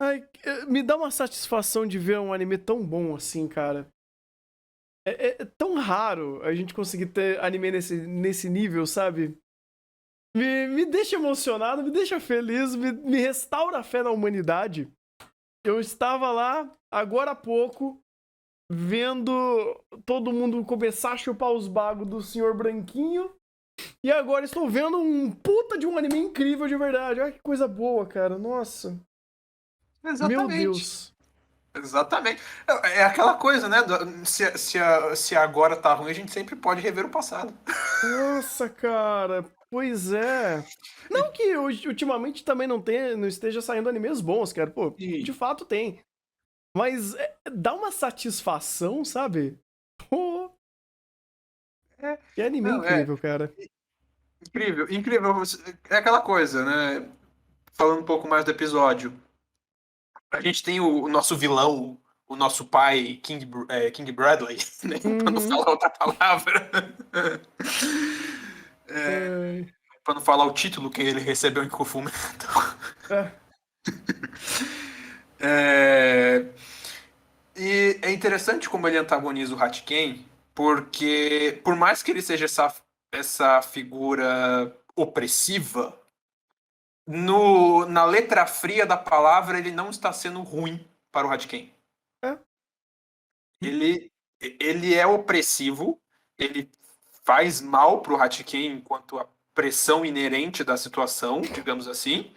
Ai, me dá uma satisfação de ver um anime tão bom assim, cara. É tão raro a gente conseguir ter anime nesse nível, sabe? Me deixa emocionado, me deixa feliz, me restaura a fé na humanidade. Eu estava lá, agora há pouco, vendo todo mundo começar a chupar os bagos do Senhor Branquinho. E agora estou vendo um puta de um anime incrível de verdade. Olha que coisa boa, cara. Nossa. Meu Exatamente. Deus. Exatamente. É aquela coisa, né? Se agora tá ruim, a gente sempre pode rever o passado. Nossa, cara. Pois é. Não que ultimamente também não esteja saindo animes bons, cara. Pô, de E fato tem. Mas dá uma satisfação, sabe? Pô, é, que anime não, é incrível, cara. incrível, incrível. É aquela coisa, né? Falando um pouco mais do episódio. A gente tem o nosso vilão, o nosso pai, King Bradley, né? Pra não Uhum. falar outra palavra. Ai. Pra não falar o título que ele recebeu em Kufume. É. É, e é interessante como ele antagoniza o Hatken, porque por mais que ele seja essa figura opressiva, na letra fria da palavra ele não está sendo ruim para o Hatken. É. Ele, ele é opressivo, ele faz mal para o Hatken enquanto a pressão inerente da situação, digamos assim,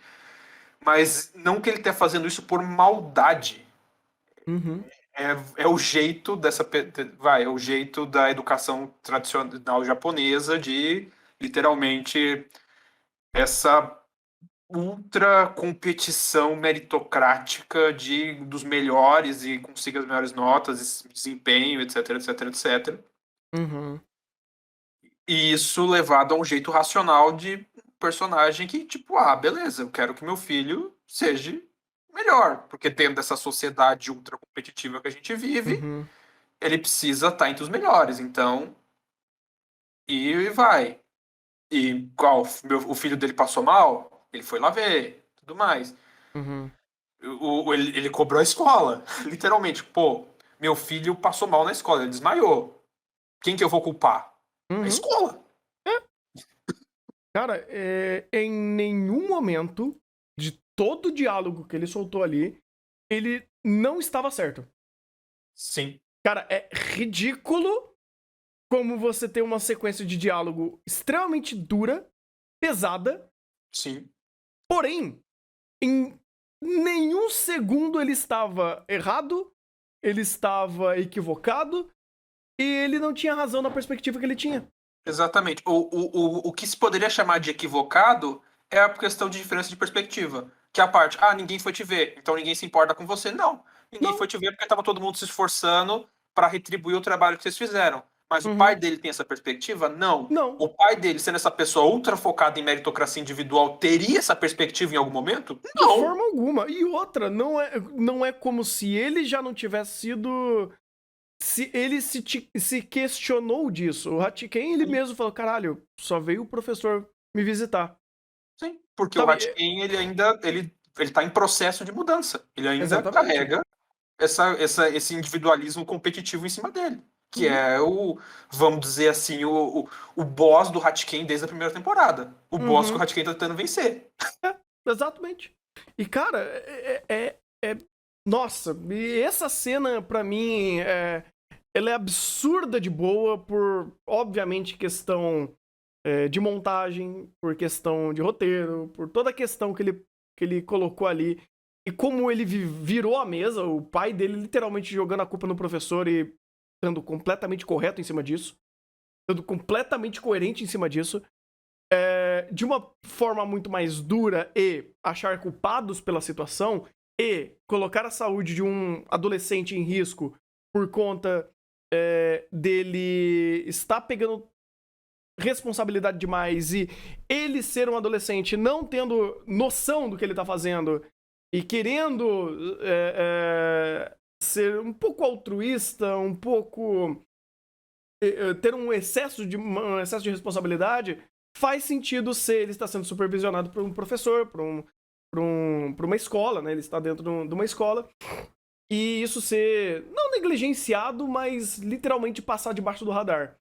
mas não que ele esteja fazendo isso por maldade. Uhum. É o jeito é o jeito da educação tradicional japonesa de literalmente essa ultra competição meritocrática dos melhores e consiga as melhores notas, desempenho, etc, etc, etc. Uhum. E isso levado a um jeito racional de personagem que, tipo, beleza, eu quero que meu filho seja melhor, porque dentro dessa sociedade ultra competitiva que a gente vive, Uhum. ele precisa estar entre os melhores, então, e vai. E qual, o filho dele passou mal, ele foi lá ver, tudo mais. Uhum. Ele cobrou a escola, literalmente. Pô, meu filho passou mal na escola, ele desmaiou. Quem que eu vou culpar? A Uhum. escola. Cara, em nenhum momento de todo o diálogo que ele soltou ali, ele não estava certo. Sim, Cara, é ridículo como você tem uma sequência de diálogo extremamente dura, pesada, sim. porém, em nenhum segundo ele estava errado, ele estava equivocado e ele não tinha razão na perspectiva que ele tinha. Exatamente. O que se poderia chamar de equivocado é a questão de diferença de perspectiva. Que é a parte, ninguém foi te ver, então ninguém se importa com você. Não. Ninguém Não. foi te ver porque estava todo mundo se esforçando para retribuir o trabalho que vocês fizeram. Mas o pai Uhum. dele tem essa perspectiva? Não. Não. O pai dele, sendo essa pessoa ultra focada em meritocracia individual, teria essa perspectiva em algum momento? De Não. forma alguma. E outra, não é como se ele já não tivesse sido. Se ele se questionou disso. O Hatiken, ele Sim, mesmo falou: caralho, só veio o professor me visitar. sim. Porque o Sabe? Hatkin, ele ainda ele tá em processo de mudança. Ele ainda Exatamente. carrega esse individualismo competitivo em cima dele. Que Uhum, é vamos dizer assim, o boss do Hatken desde a primeira temporada. O boss que o uhum. Hatken tá tentando vencer. Exatamente. E, cara, nossa, e essa cena, pra mim, ela é absurda de boa por, obviamente, questão de montagem, por questão de roteiro, por toda a questão que ele colocou ali. E como ele virou a mesa, o pai dele literalmente jogando a culpa no professor e estando completamente correto em cima disso, estando completamente coerente em cima disso, de uma forma muito mais dura e achar culpados pela situação e colocar a saúde de um adolescente em risco por conta dele estar pegando responsabilidade demais e ele ser um adolescente não tendo noção do que ele tá fazendo e querendo ser um pouco altruísta, um pouco ter um excesso de responsabilidade, faz sentido se ele está sendo supervisionado por um professor, por um pra uma escola, né? Ele está dentro de uma escola. E isso ser, não negligenciado, mas literalmente passar debaixo do radar.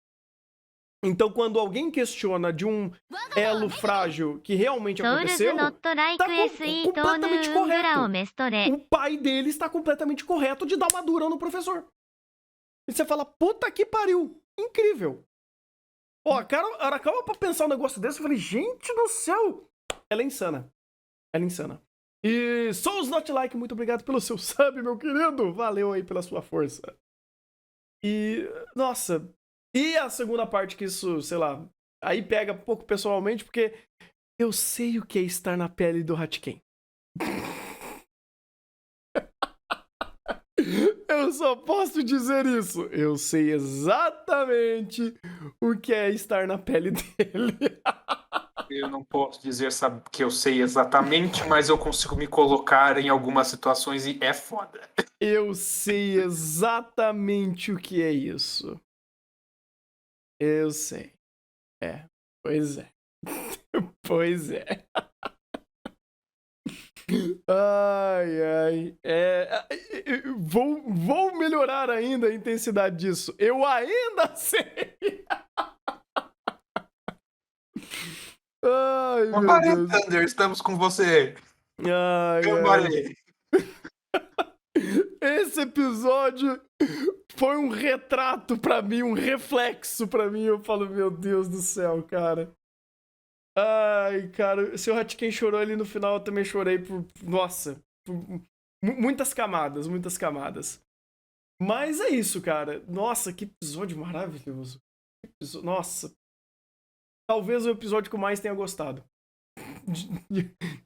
Então, quando alguém questiona de um elo frágil que realmente ソウルズ aconteceu, ノットライ tá ク SE トーヌ completamente ウングラオ correto. メストレ O pai dele está completamente correto de dar uma dura no professor. E você fala, puta que pariu. Incrível. Ó, a Arakawa, pra pensar um negócio desse, eu falei, gente do céu. Ela é insana. Ela é insana. E Souls Not Like, muito obrigado pelo seu sub, meu querido. Valeu aí pela sua força. E, nossa. E a segunda parte que isso, sei lá, aí pega um pouco pessoalmente, porque eu sei o que é estar na pele do Hachiken. Eu só posso dizer isso. Eu sei exatamente o que é estar na pele dele. Eu não posso dizer que eu sei exatamente, mas eu consigo me colocar em algumas situações e é foda. Eu sei exatamente o que é isso. Eu sei. Pois é. Pois é. Ai, ai. Vou melhorar ainda a intensidade disso. Eu ainda sei. Ai, meu Cambare, Deus. Thunder, estamos com você. Ai, ai. Cambare. Esse episódio foi um retrato pra mim, um reflexo pra mim. Eu falo, meu Deus do céu, cara. Ai, cara, se o Hachiken chorou ali no final, eu também chorei por. Nossa, por muitas camadas, muitas camadas. Mas é isso, cara. Nossa, que episódio maravilhoso. Nossa. Talvez o episódio que eu mais tenha gostado.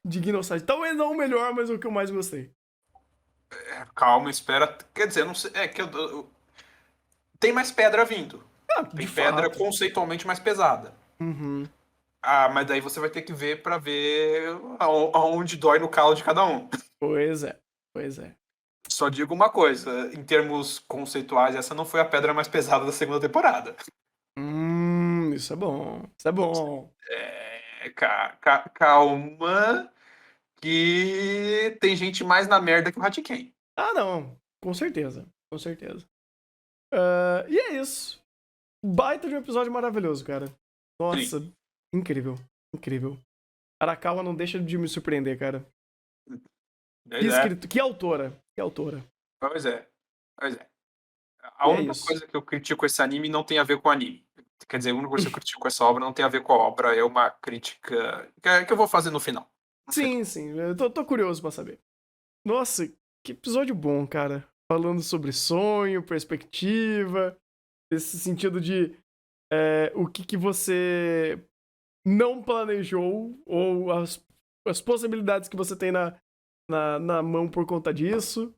De Gnoside. Talvez não o melhor, mas o que eu mais gostei. Calma, espera. Quer dizer, não sei. É que tem mais pedra vindo. Ah, Tem de pedra fato. conceitualmente mais pesada. Uhum. Ah, mas daí você vai ter que ver pra ver aonde dói no calo de cada um. Pois é. Pois é. Só digo uma coisa, em termos conceituais, essa não foi a pedra mais pesada da segunda temporada. Isso é bom. Isso é bom. Calma, que tem gente mais na merda que o Hatiken. Ah, não. Com certeza. Com certeza. E é isso. Baita de um episódio maravilhoso, cara. Nossa, Sim. incrível. Incrível. Arakawa não deixa de me surpreender, cara. Que É. escrito, que autora. Que autora. Pois é. Pois é. A E é única isso. coisa que eu critico esse anime não tem a ver com o anime. Quer dizer, a única coisa que eu critico essa obra não tem a ver com a obra, é uma crítica que eu vou fazer no final. Sim, sim. Eu tô curioso pra saber. Nossa, que episódio bom, cara. Falando sobre sonho, perspectiva, esse sentido de o que você não planejou ou as possibilidades que você tem na mão por conta disso.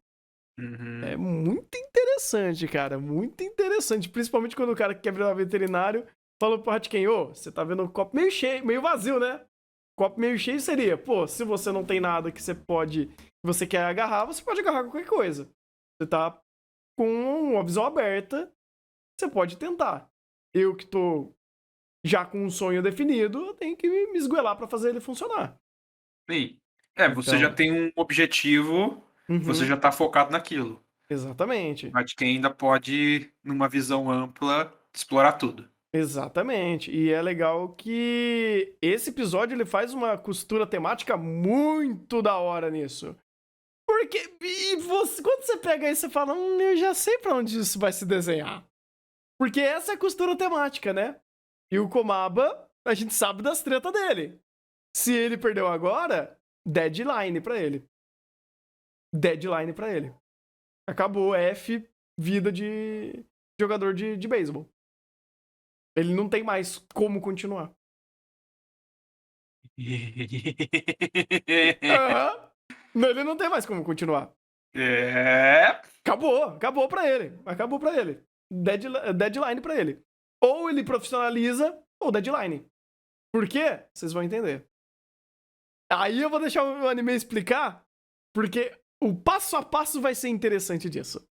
Uhum. É muito interessante, cara. Muito interessante. Principalmente quando o cara que quer virar veterinário falou pro Hatken, você tá vendo o copo meio cheio, meio vazio, né? Copo meio cheio seria, pô, se você não tem nada que você quer agarrar, você pode agarrar qualquer coisa. Você tá com uma visão aberta, você pode tentar. Eu que tô já com um sonho definido, eu tenho que me esgoelar pra fazer ele funcionar. Sim. Você Então, já tem um objetivo, você já tá focado naquilo. exatamente. Mas quem ainda pode, numa visão ampla, explorar tudo. Exatamente. E é legal que esse episódio ele faz uma costura temática muito da hora nisso. Porque quando você pega aí, você fala, eu já sei pra onde isso vai se desenhar. Porque essa é a costura temática, né? E o Komaba, a gente sabe das tretas dele. Se ele perdeu agora, deadline pra ele. Deadline pra ele. Acabou F, vida de jogador de beisebol. Ele não tem mais como continuar. Ele não tem mais como continuar. Acabou pra ele. Acabou pra ele. Deadline pra ele. Ou ele profissionaliza, ou deadline. Por quê? Vocês vão entender. Aí eu vou deixar o anime explicar, porque o passo a passo vai ser interessante disso.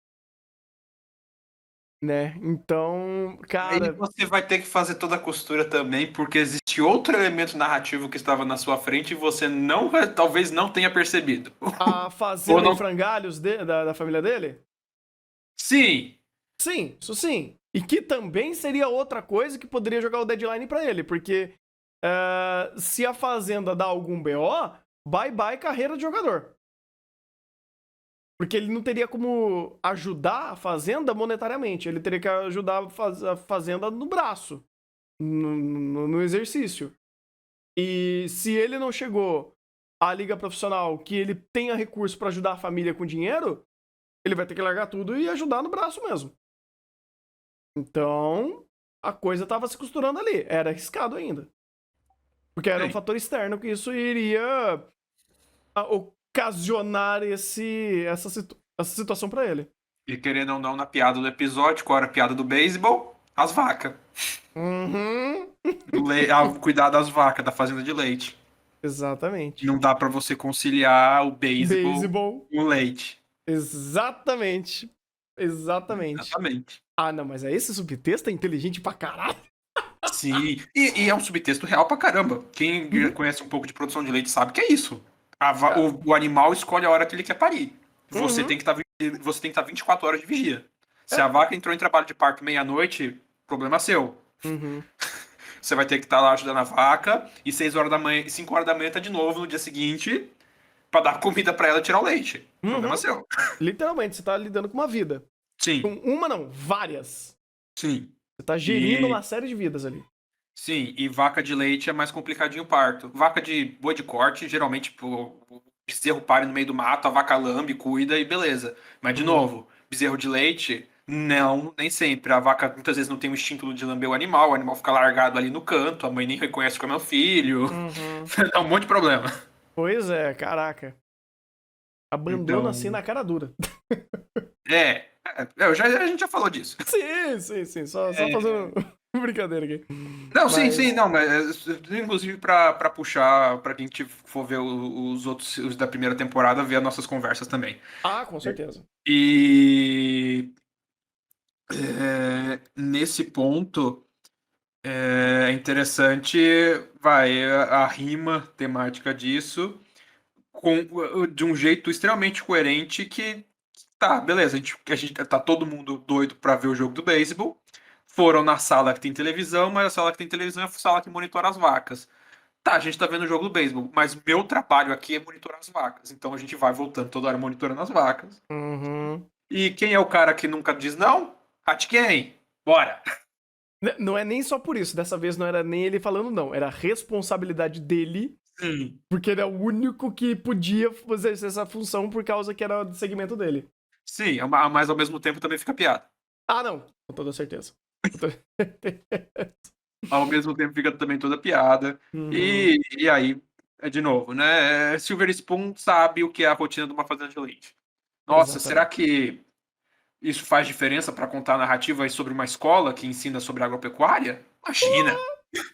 né? Então, Aí cara, você vai ter que fazer toda a costura também, porque existe outro elemento narrativo que estava na sua frente e você não, talvez não tenha percebido. a Ou fazenda em não. frangalhos da família dele? Sim, Sim, isso sim. E que também seria outra coisa que poderia jogar o deadline pra ele, porque se a fazenda dá algum BO, bye bye carreira de jogador. Porque ele não teria como ajudar a fazenda monetariamente, ele teria que ajudar a fazenda no braço, no exercício. E se ele não chegou à liga profissional que ele tenha recurso pra ajudar a família com dinheiro, ele vai ter que largar tudo e ajudar no braço mesmo. Então, a coisa tava se costurando ali. Era arriscado ainda. Porque era um sim. fator externo que isso iria ocasionar essa situação pra ele. E querendo ou não, na piada do episódio, qual era a piada do beisebol? As vacas. Uhum. Cuidar das vacas, da fazenda de leite. Exatamente. Não dá pra você conciliar o beisebol Beisebol. com o leite. Exatamente. Exatamente. Exatamente. Ah, não, mas aí esse subtexto é inteligente pra caralho. Sim, e é um subtexto real pra caramba. Quem Uhum. conhece um pouco de produção de leite sabe que é isso. Cara. O animal escolhe a hora que ele quer parir. Você tem Uhum. que estar, você tem que estar 24 horas de vigia. Se a É. vaca entrou em trabalho de parto meia-noite, problema seu. Uhum. Você vai ter que estar lá ajudando a vaca e 6 horas da manhã, 5 horas da manhã tá de novo no dia seguinte pra dar comida pra ela e tirar o leite. Problema Uhum. seu. Literalmente, você tá lidando com uma vida. Com Sim, uma não, várias. sim. Você tá gerindo uma E série de vidas ali. sim, e vaca de leite é mais complicadinho o parto. Vaca de boi de corte, geralmente tipo, o bezerro pare no meio do mato, a vaca lambe, cuida e beleza. Mas de Uhum. novo, bezerro de leite, não, nem sempre. A vaca muitas vezes não tem o instinto de lamber o animal fica largado ali no canto, a mãe nem reconhece que é meu filho. Uhum. Dá um monte de problema. Pois é, caraca. Abandono assim Então, na cara dura. a gente já falou disso. Sim, sim, sim. Só É, fazendo brincadeira aqui. não, sim, Mas. não, mas inclusive pra puxar, pra quem for ver os outros os da primeira temporada, ver as nossas conversas também. Ah, com certeza. E nesse ponto é interessante, vai, a rima temática disso de um jeito extremamente coerente que tá, beleza, a gente tá todo mundo doido pra ver o jogo do beisebol. Foram na sala que tem televisão, mas a sala que tem televisão é a sala que monitora as vacas. Tá, a gente tá vendo o jogo do beisebol, mas meu trabalho aqui é monitorar as vacas. Então a gente vai voltando toda hora monitorando as vacas. Uhum. E quem é o cara que nunca diz não? Hatken, bora! Não é nem só por isso. Dessa vez não era nem ele falando não. Era a responsabilidade dele. Sim. Porque ele é o único que podia exercer essa função por causa que era do segmento dele. Sim, mas ao mesmo tempo também fica piada. Ah, não. Com toda certeza. Com toda- Ao mesmo tempo fica também toda piada. Uhum. E aí, de novo, né? Silver Spoon sabe o que é a rotina de uma fazenda de leite. Nossa, será Exatamente. que isso faz diferença para contar narrativas sobre uma escola que ensina sobre agropecuária? Imagina!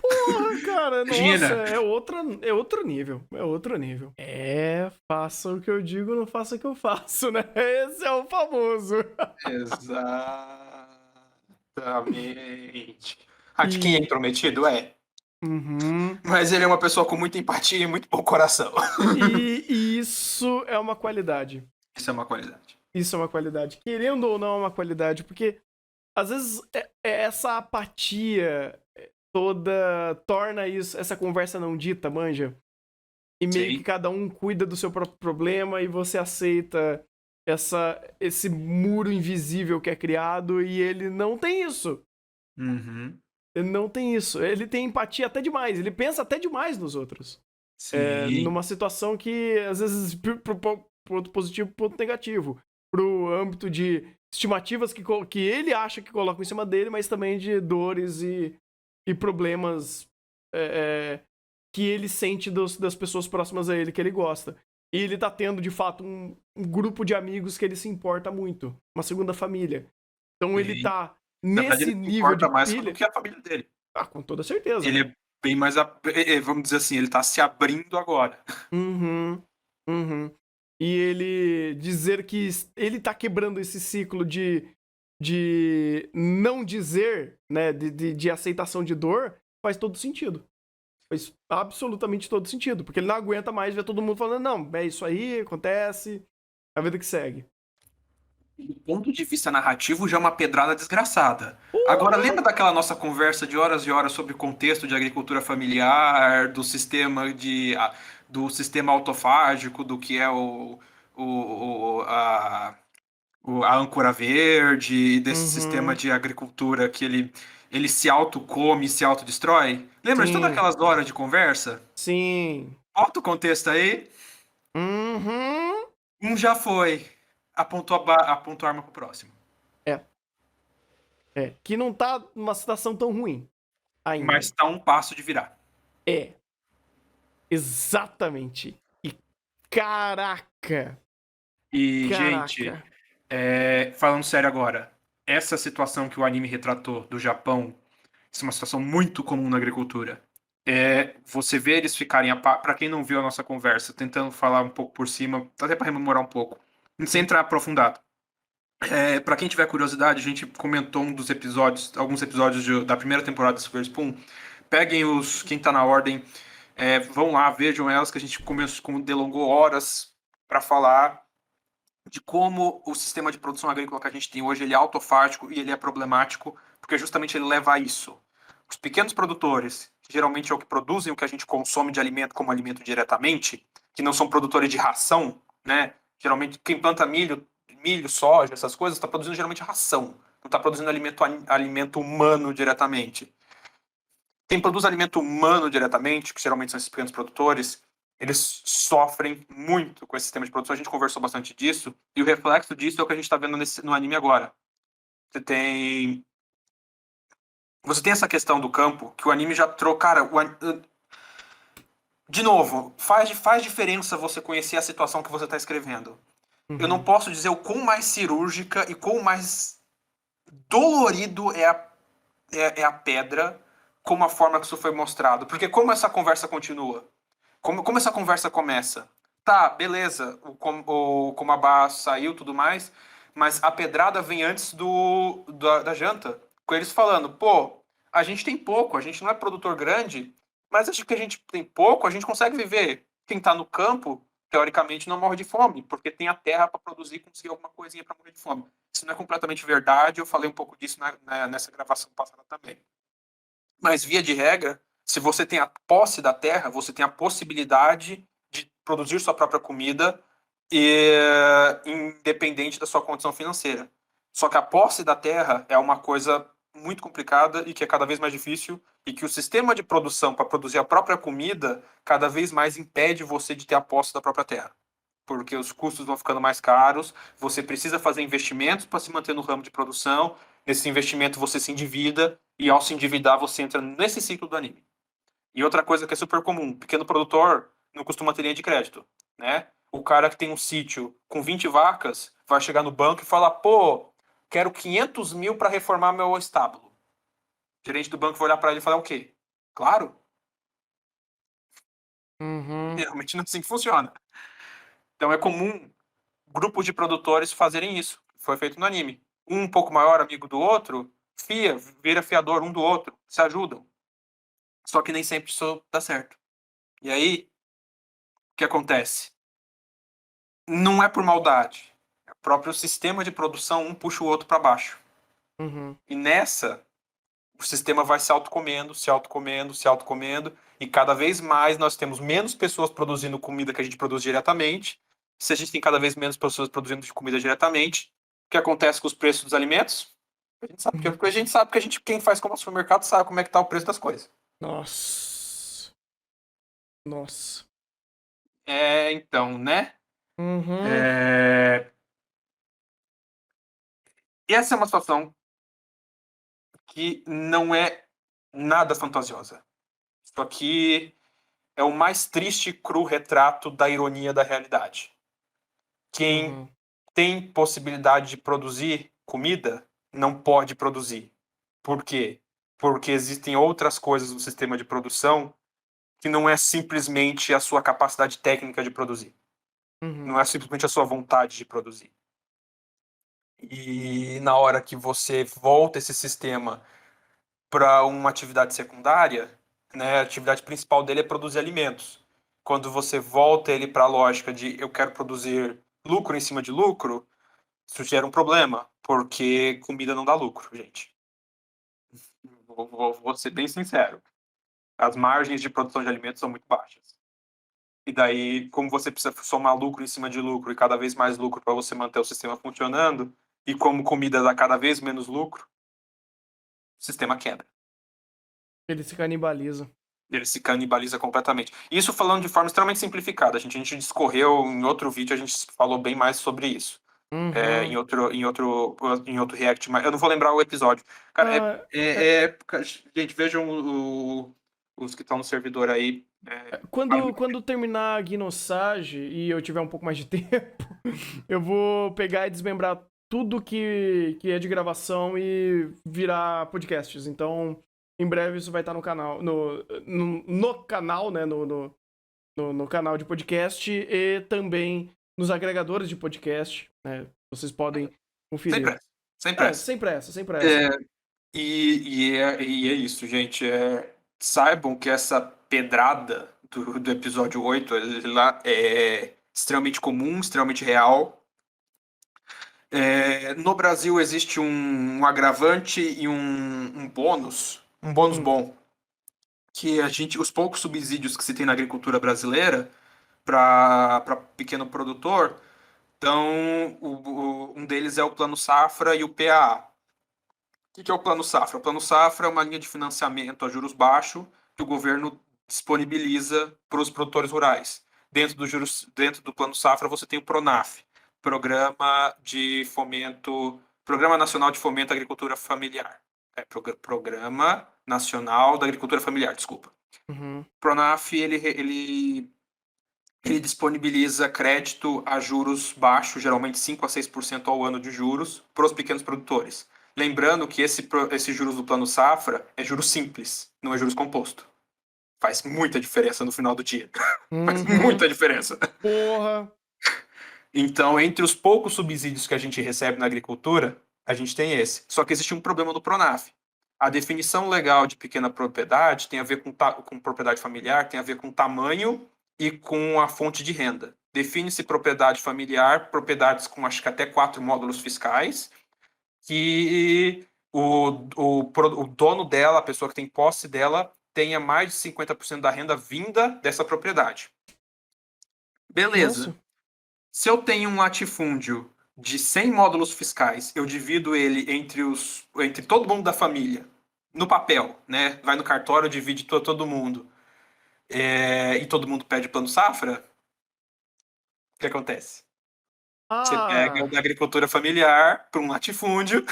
Porra, cara, nossa, Imagina! é outro nível, é outro nível. É, faça o que eu digo, não faça o que eu faço, né? Esse é o famoso. Exatamente. Hatkin é E, intrometido? É. uhum, Mas ele é uma pessoa com muita empatia e muito bom coração. e isso é uma qualidade. Isso é uma qualidade. Isso é uma qualidade. Querendo ou não, é uma qualidade, porque às vezes essa apatia toda torna isso, essa conversa não dita, manja. E meio que Sim. cada um cuida do seu próprio problema e você aceita esse muro invisível que é criado e ele não tem isso. Uhum. Ele não tem isso. Ele tem empatia até demais. Ele pensa até demais nos outros. Sim. Numa situação que, às vezes, pro ponto positivo, ponto negativo. Pro âmbito de estimativas que ele acha que colocam em cima dele, mas também de dores e problemas é, que ele sente das pessoas próximas a ele, que ele gosta. E ele tá tendo, de fato, um grupo de amigos que ele se importa muito. Uma segunda família. Então ele Sim. tá Na verdade, nesse ele se nível de importa mais do pilha. que a família dele. Ah, com toda certeza. Ele é bem mais, vamos dizer assim, ele tá se abrindo agora. Uhum. Uhum. E ele dizer que ele tá quebrando esse ciclo de de não dizer, né, de aceitação de dor, faz todo sentido. Faz absolutamente todo sentido. Porque ele não aguenta mais ver todo mundo falando, não, é isso aí, acontece, é a vida que segue. Do ponto de vista narrativo, já é uma pedrada desgraçada. Agora, Porra! lembra daquela nossa conversa de horas e horas sobre o contexto de agricultura familiar, do sistema autofágico, do que é o- a, a âncora verde, desse sistema Uhum. de agricultura que ele se autocome e se autodestrói? Lembra de todas Sim, aquelas horas de conversa? sim. Bota o contexto aí. Uhum. Um já foi. Apontou a arma pro próximo. É, que não tá numa situação tão ruim Mas ainda. tá um passo de virar. É, exatamente. E caraca, E, gente, caraca. falando sério agora, essa situação que o anime retratou do Japão, isso é uma situação muito comum na agricultura. Você vê eles ficarem, para quem não viu a nossa conversa, tentando falar um pouco por cima, até para rememorar um pouco, sem entrar aprofundado. Para quem tiver curiosidade, a gente comentou alguns episódios da primeira temporada do Super Spoon. Peguem quem tá na ordem, vão lá, vejam elas, que a gente delongou horas para falar de como o sistema de produção agrícola que a gente tem hoje ele é autofágico e ele é problemático, porque justamente ele leva a isso. Os pequenos produtores, que geralmente é o que produzem o que a gente consome de alimento como alimento diretamente, que não são produtores de ração, né? Geralmente quem planta milho, soja, essas coisas, está produzindo geralmente ração, não está produzindo alimento humano diretamente. Quem produz alimento humano diretamente, que geralmente são esses pequenos produtores, eles sofrem muito com esse sistema de produção. A gente conversou bastante disso, e o reflexo disso é o que a gente está vendo no anime agora. Você tem. Você tem essa questão do campo, que o anime já trocou. Cara, de novo, faz diferença você conhecer a situação que você está escrevendo. Eu não Uhum. posso dizer o quão mais cirúrgica e quão mais dolorido é a pedra como a forma que isso foi mostrado. Porque como essa conversa continua? Como essa conversa começa? Tá, beleza, o Komabá saiu e tudo mais, mas a pedrada vem antes da janta, com eles falando, pô, a gente tem pouco, a gente não é produtor grande, mas acho que a gente tem pouco, a gente consegue viver. Quem tá no campo, teoricamente, não morre de fome, porque tem a terra para produzir e conseguir alguma coisinha para morrer de fome. Isso não é completamente verdade, eu falei um pouco disso nessa gravação passada também. Mas, via de regra, se você tem a posse da terra, você tem a possibilidade de produzir sua própria comida, independente da sua condição financeira. Só que a posse da terra é uma coisa muito complicada e que é cada vez mais difícil, e que o sistema de produção para produzir a própria comida cada vez mais impede você de ter a posse da própria terra. Porque os custos vão ficando mais caros, você precisa fazer investimentos para se manter no ramo de produção, nesse investimento você se endivida, e ao se endividar você entra nesse ciclo do anime. E outra coisa que é super comum, pequeno produtor não costuma ter linha de crédito, né? O cara que tem um sítio com 20 vacas vai chegar no banco e falar, pô, quero 500 mil para reformar meu estábulo. O gerente do banco vai olhar para ele e falar o quê? Claro, Uhum. realmente não é assim que funciona. Então é comum grupos de produtores fazerem isso. Foi feito no anime. Um pouco maior, amigo do outro, vira fiador um do outro, se ajudam. Só que nem sempre isso dá certo. E aí, o que acontece? Não é por maldade. É o próprio sistema de produção, um puxa o outro para baixo. Uhum. E nessa, o sistema vai se autocomendo, se autocomendo, se autocomendo, e cada vez mais nós temos menos pessoas produzindo comida que a gente produz diretamente. Se a gente tem cada vez menos pessoas produzindo comida diretamente, o que acontece com os preços dos alimentos? A gente sabe, porque a gente sabe que quem faz como supermercado sabe como é que tá o preço das coisas. Nossa. Nossa. Então, né? Uhum. É, essa é uma situação que não é nada fantasiosa. Isso aqui é o mais triste e cru retrato da ironia da realidade. Quem Uhum. tem possibilidade de produzir comida não pode produzir. Por quê? Porque existem outras coisas no sistema de produção que não é simplesmente a sua capacidade técnica de produzir. Não Uhum. é simplesmente a sua vontade de produzir. E na hora que você volta esse sistema para uma atividade secundária, né, a atividade principal dele é produzir alimentos. Quando você volta ele para a lógica de eu quero produzir lucro em cima de lucro, isso gera um problema, porque comida não dá lucro, gente. Vou ser bem sincero. As margens de produção de alimentos são muito baixas. E daí, como você precisa somar lucro em cima de lucro e cada vez mais lucro para você manter o sistema funcionando, e como comida dá cada vez menos lucro, o sistema quebra. Ele se canibaliza. Ele se canibaliza completamente. Isso falando de forma extremamente simplificada. A gente discorreu em outro vídeo, a gente falou bem mais sobre isso. Uhum. Em outro react, mas eu não vou lembrar o episódio. Cara, Ah, é- gente, vejam os que estão no servidor aí. Vale muito a quando terminar a Gnossage e eu tiver um pouco mais de tempo, eu vou pegar e desmembrar tudo que é de gravação e virar podcasts. Então, em breve isso vai estar no canal, no canal, né? No canal de podcast e também nos agregadores de podcast, né? Vocês podem sem conferir. pressa. Sem É, pressa. sem pressa, sem pressa. É, e é isso, gente. Saibam que essa pedrada do episódio 8 lá é extremamente comum, extremamente real. No Brasil existe um agravante e um bônus Hum, bom, que os poucos subsídios que se tem na agricultura brasileira para pequeno produtor, então um deles é o Plano Safra e o PAA. O que é o Plano Safra? O Plano Safra é uma linha de financiamento a juros baixos que o governo disponibiliza para os produtores rurais. Dentro do Plano Safra, você tem o PRONAF, Programa Nacional de Fomento à Agricultura Familiar. Programa Nacional da Agricultura Familiar, desculpa. uhum. O PRONAF, ele disponibiliza crédito a juros baixos, geralmente 5 a 6% ao ano de juros, para os pequenos produtores. Lembrando que esse juros do Plano Safra é juros simples, não é juros composto. Faz muita diferença no final do dia. Faz Uhum. muita diferença. Porra. Então, entre os poucos subsídios que a gente recebe na agricultura, a gente tem esse. Só que existe um problema no Pronaf. A definição legal de pequena propriedade tem a ver com propriedade familiar, tem a ver com tamanho e com a fonte de renda. Define-se propriedade familiar, propriedades com acho que até 4 módulos fiscais, que o dono dela, a pessoa que tem posse dela, tenha mais de 50% da renda vinda dessa propriedade. Nossa. Beleza. Se eu tenho um latifúndio de 100 módulos fiscais, eu divido ele entre todo mundo da família, no papel, né? Vai no cartório, divide todo mundo, e todo mundo pede plano safra, o que acontece? Você pega o Ah. da agricultura familiar para um latifúndio,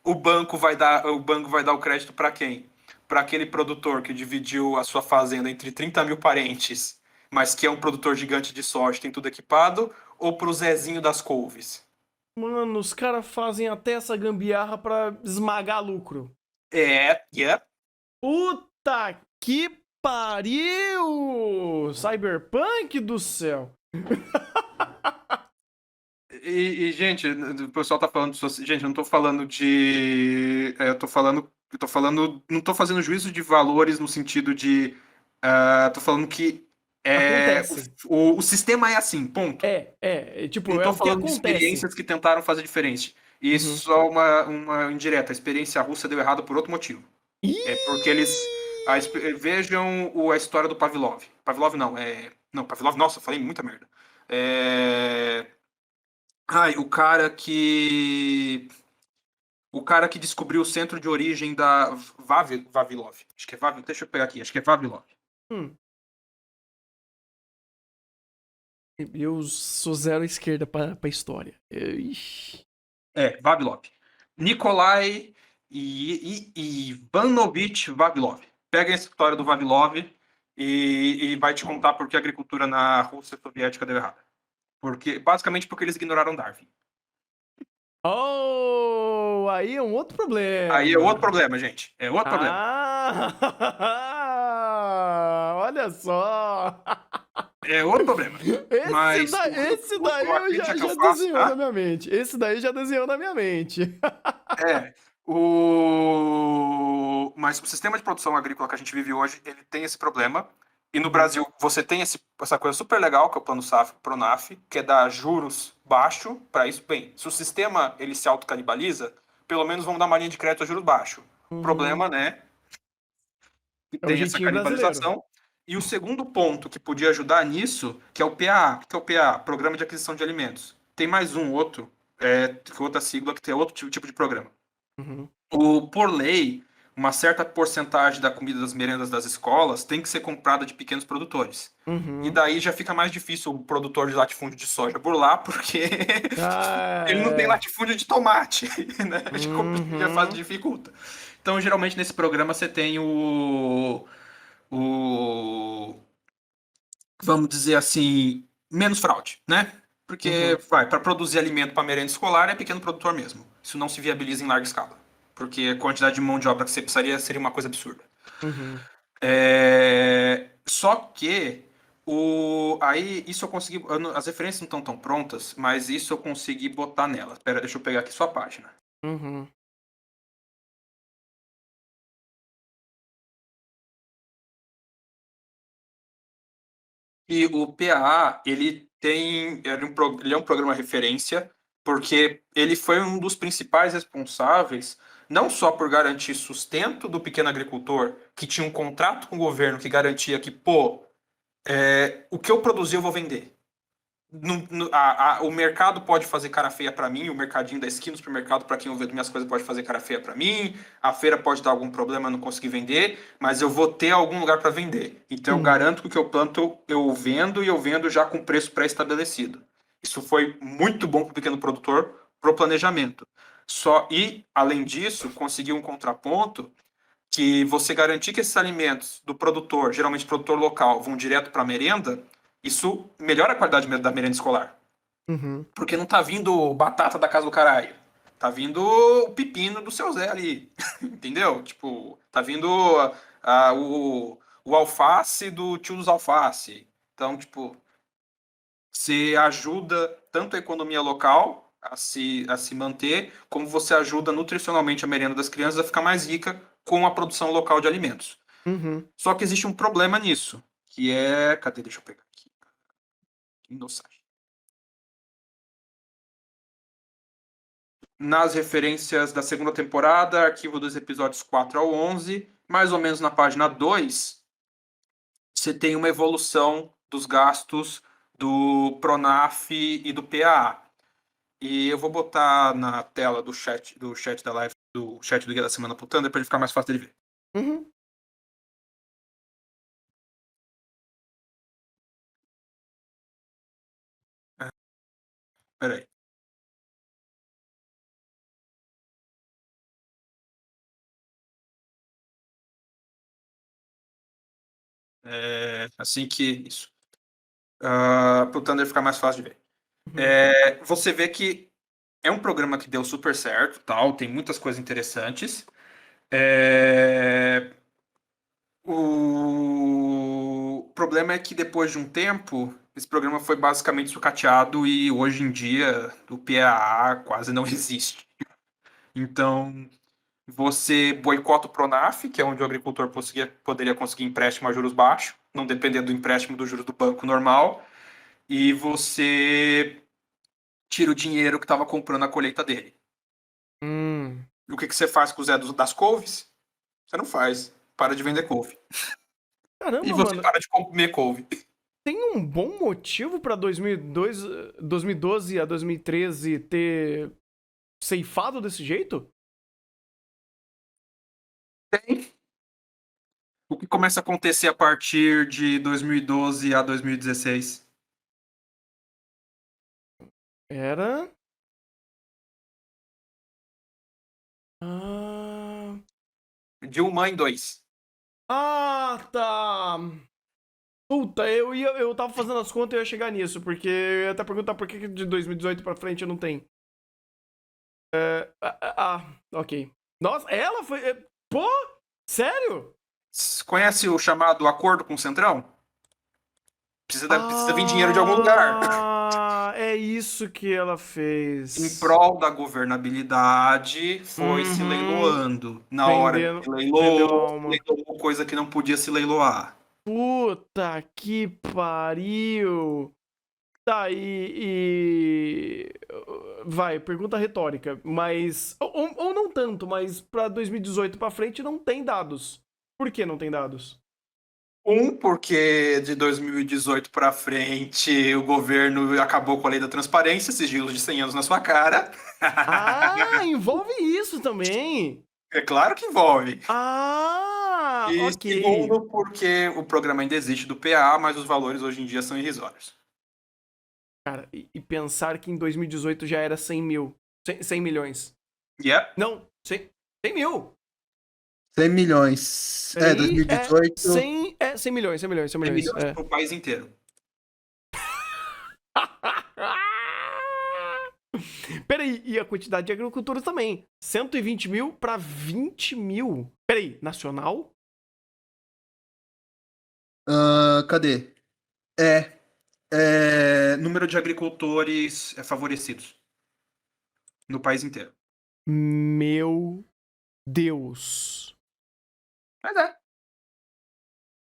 o banco vai dar o crédito para quem? Para aquele produtor que dividiu a sua fazenda entre 30 mil parentes, mas que é um produtor gigante de soja, tem tudo equipado, ou para o Zezinho das couves? Mano, os caras fazem até essa gambiarra pra esmagar lucro. Yeah. Puta que pariu! Cyberpunk do céu. Gente, o pessoal tá falando. Gente, eu não tô falando de. Eu tô falando. Eu tô falando. Não tô fazendo juízo de valores no sentido de. Tô falando que Acontece. o sistema é assim, ponto. Tipo, Não é tô o que falando de acontece. experiências que tentaram fazer diferente. E Uhum. só uma indireta. A experiência russa deu errado por outro motivo. É porque eles. Vejam a história do Pavlov. Pavlov não, Não, Pavlov, nossa, falei muita merda. É. Ai, o cara que descobriu o centro de origem da Vavilov. Acho que é Vavilov. Deixa eu pegar aqui. Acho que é Vavilov. Hum. Eu sou zero esquerda pra história. Ixi. Vavilov. Nikolai Ivanovich Vavilov. Pega essa história do Vavilov e vai te contar por que a agricultura na Rússia soviética deu errado. Basicamente porque eles ignoraram Darwin. Oh, aí é um outro Aí é outro problema. problema, gente. É outro problema. Ah, olha só. é outro problema. Mas Esse daí a eu crítica que eu já faço. desenhou na minha mente. Esse daí já desenhou na minha mente. É, mas o sistema de produção agrícola que a gente vive hoje, ele tem esse problema. E no Uhum. Brasil, você tem essa coisa super legal, que é o Plano SAF, Pronaf, que é dar juros baixo para isso. Bem, se o sistema ele se autocanibaliza, pelo menos vão dar uma linha de crédito a juros baixo. O Uhum. problema, né, que É o tem essa jeitinho brasileiro. canibalização. E o segundo ponto que podia ajudar nisso, que é o PAA. O que é o PAA? Programa de Aquisição de Alimentos. Tem mais um outro, que é outra sigla, que tem outro tipo de programa. Uhum. Por lei, uma certa porcentagem da comida das merendas das escolas tem que ser comprada de pequenos produtores. E Uhum. daí já fica mais difícil o produtor de latifúndio de soja burlar, porque Ah, ele não tem é. latifúndio de tomate, né? Já faz Uhum. dificulta. Então, geralmente nesse programa você tem o vamos dizer assim, menos fraude, né? Porque Uhum. para produzir alimento para merenda escolar é pequeno produtor mesmo. Isso não se viabiliza em larga escala, porque a quantidade de mão de obra que você precisaria seria uma coisa absurda. Uhum. Só que aí isso eu consegui, as referências não estão tão prontas, mas isso eu consegui botar nela. Espera, deixa eu pegar aqui sua página. Uhum. E o PAA, ele é um programa referência, porque ele foi um dos principais responsáveis, não só por garantir sustento do pequeno agricultor, que tinha um contrato com o governo que garantia que, pô, o que eu produzir eu vou vender. O mercado pode fazer cara feia para mim, o mercadinho da esquina do supermercado, para quem eu vendo minhas coisas, pode fazer cara feia para mim, a feira pode dar algum problema, eu não conseguir vender, mas eu vou ter algum lugar para vender. Então eu Uhum. garanto que o que eu planto, eu vendo e eu vendo já com preço pré-estabelecido. Isso foi muito bom para o pequeno produtor, pro planejamento. Além disso, conseguir um contraponto que você garantir que esses alimentos do produtor, geralmente produtor local, vão direto para a merenda, isso melhora a qualidade da merenda escolar. Uhum. Porque não tá vindo batata da casa do caralho. Tá vindo o pepino do seu Zé ali. Entendeu? Tipo, tá vindo o alface do tio dos alface. Então, tipo, você ajuda tanto a economia local a se manter, como você ajuda nutricionalmente a merenda das crianças a ficar mais rica com a produção local de alimentos. Uhum. Só que existe um problema nisso, que é. Cadê? Deixa eu pegar aqui. No site. Nas referências da segunda temporada, arquivo dos episódios 4 ao 11, mais ou menos na página 2, você tem uma evolução dos gastos do Pronaf e do PAA. E eu vou botar na tela do chat da live, do chat do Guia da Semana pro Thunder, para ele ficar mais fácil dele ver. Uhum. Peraí. Assim que. Isso. Pro Thunder ficar mais fácil de ver. Uhum. Você vê que é um programa que deu super certo, tal, tem muitas coisas interessantes. É, O problema é que depois de um tempo, esse programa foi basicamente sucateado e hoje em dia o PAA quase não existe. Então, você boicota o Pronaf, que é onde o agricultor poderia conseguir empréstimo a juros baixos, não dependendo do empréstimo do juros do banco normal, e você tira o dinheiro que estava comprando a colheita dele. Hum. E o que você faz com o Zé das couves? Você não faz. Para de vender couve. E Caramba, você mano. para de comer couve. Tem um bom motivo pra 2002, 2012 a 2013 ter ceifado desse jeito? Tem. O que começa a acontecer a partir de 2012 a 2016? Era. Ah. Dilma em 2. Tá. Puta, eu tava fazendo as contas e eu ia chegar nisso, porque eu ia até perguntar por que de 2018 pra frente eu não tenho. Ok. Nossa, ela foi. Pô, sério? Conhece o chamado Acordo com o Centrão? Precisa vir dinheiro de algum lugar. Ah, é isso que ela Em fez. prol da governabilidade, foi se Uhum. leiloando. Na hora que Vendendo, vendeu a se alma. leiloou coisa que não podia se leiloar. Puta que pariu. Tá, vai, pergunta retórica, mas. Ou não tanto, mas pra 2018 pra frente não tem dados. Por que não tem dados? Porque de 2018 para frente o governo acabou com a lei da transparência, sigilo de 100 anos na sua cara. Ah, envolve isso também. É claro que envolve. Ah, E ok. segundo, porque o programa ainda existe do PA, mas os valores hoje em dia são irrisórios. Cara, e pensar que em 2018 já era 100 mil. 100 milhões. Yep. Não, 100 mil. 100 milhões. É, Peraí, 2018. 100 milhões, 100 milhões, 100 100 milhões. milhões para o país inteiro. Peraí, e a quantidade de agricultores também. 120 mil pra 20 mil. Peraí, nacional? Cadê? Número de agricultores favorecidos no país inteiro. Meu Deus. Mas é.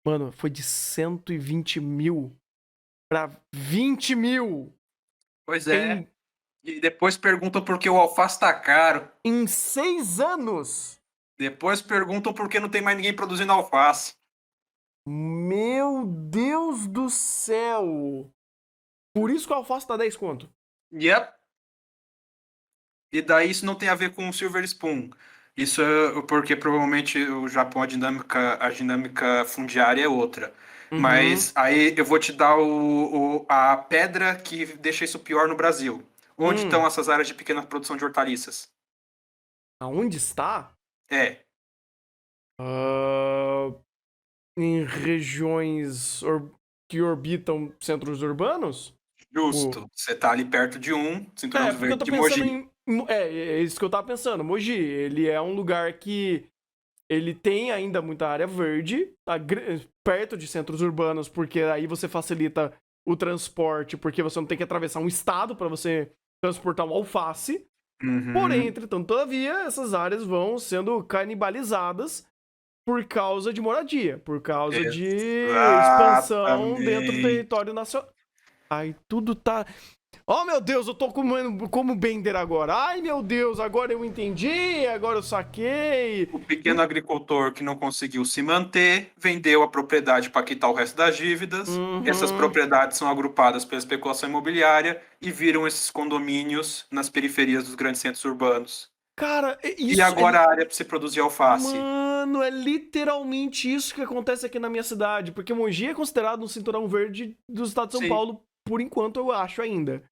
Mano, foi de 120 mil pra 20 mil Pois é. em, E depois perguntam por que o alface tá caro. em 6 anos. Depois perguntam por que não tem mais ninguém produzindo alface. Meu Deus do céu. Por isso que o alface tá 10 conto. Yep. E daí isso não tem a ver com o Silver Spoon. Isso é porque provavelmente o Japão, a dinâmica fundiária é outra. Uhum. Mas aí eu vou te dar a pedra que deixa isso pior no Brasil. Onde estão essas áreas de pequena produção de hortaliças? Aonde está? É, Ah, em regiões que orbitam centros urbanos? Tipo, justo. Você tá ali perto de um, Cinturão porque eu Verde tô de pensando Mogi. em. É isso que eu tava pensando. Mogi, ele é um lugar que ele tem ainda muita área verde, tá perto de centros urbanos, porque aí você facilita o transporte, porque você não tem que atravessar um estado para você transportar um alface. Porém, Uhum. entretanto, todavia, essas áreas vão sendo canibalizadas por causa de moradia, por causa de expansão dentro do Exatamente. território nacional. Ai, tudo tá. Oh, meu Deus, eu tô comendo como Bender agora. Ai, meu Deus, agora eu entendi, agora eu saquei. O pequeno agricultor que não conseguiu se manter vendeu a propriedade para quitar o resto das dívidas. Essas Uhum. propriedades são agrupadas pela especulação imobiliária e viram esses condomínios nas periferias dos grandes centros urbanos. Cara, E isso é. agora a área para se produzir alface. Mano, é literalmente isso que acontece aqui na minha cidade. Porque Mogi é considerado um cinturão verde do estado de São Sim. Paulo, por enquanto, eu acho ainda.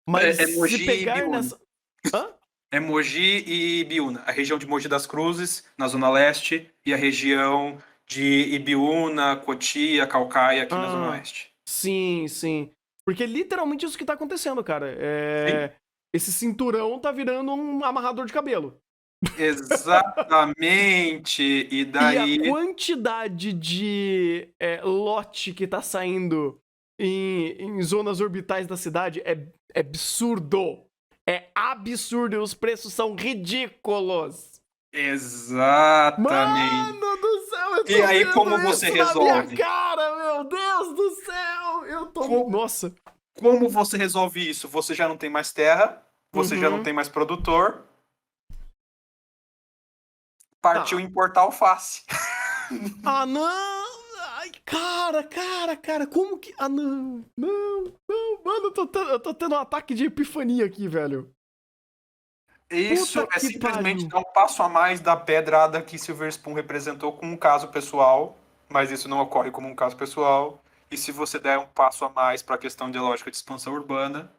Mas É se Mogi e pegar Biúna. nessa. Hã? É Mogi e Biúna. A região de Mogi das Cruzes, na Zona Leste, e a região de Ibiúna, Cotia, Caucaia, aqui na Zona Ah, Oeste. sim, sim. Porque é literalmente isso que tá acontecendo, cara. Sim. Esse cinturão tá virando um amarrador de cabelo. Exatamente. E E a daí, quantidade de lote que tá saindo em zonas orbitais da cidade é absurdo. É absurdo e os preços são ridículos. exatamente. Mano do céu, eu E tô aí, como vendo você isso na minha resolve? cara, meu Deus do céu. Eu tô. Co- Nossa. Como você resolve isso? Você já não tem mais terra, você já não Uhum. tem mais produtor, partiu Tá. importar alface. Ah, não! Ai, cara, como que. Ah, não, não, não, mano, eu tô tendo um ataque de epifania aqui, velho. Puta Isso é que simplesmente pariu. dar um passo a mais da pedrada que Silver Spoon representou como um caso pessoal, mas isso não ocorre como um caso pessoal. E se você der um passo a mais para a questão de lógica de expansão urbana,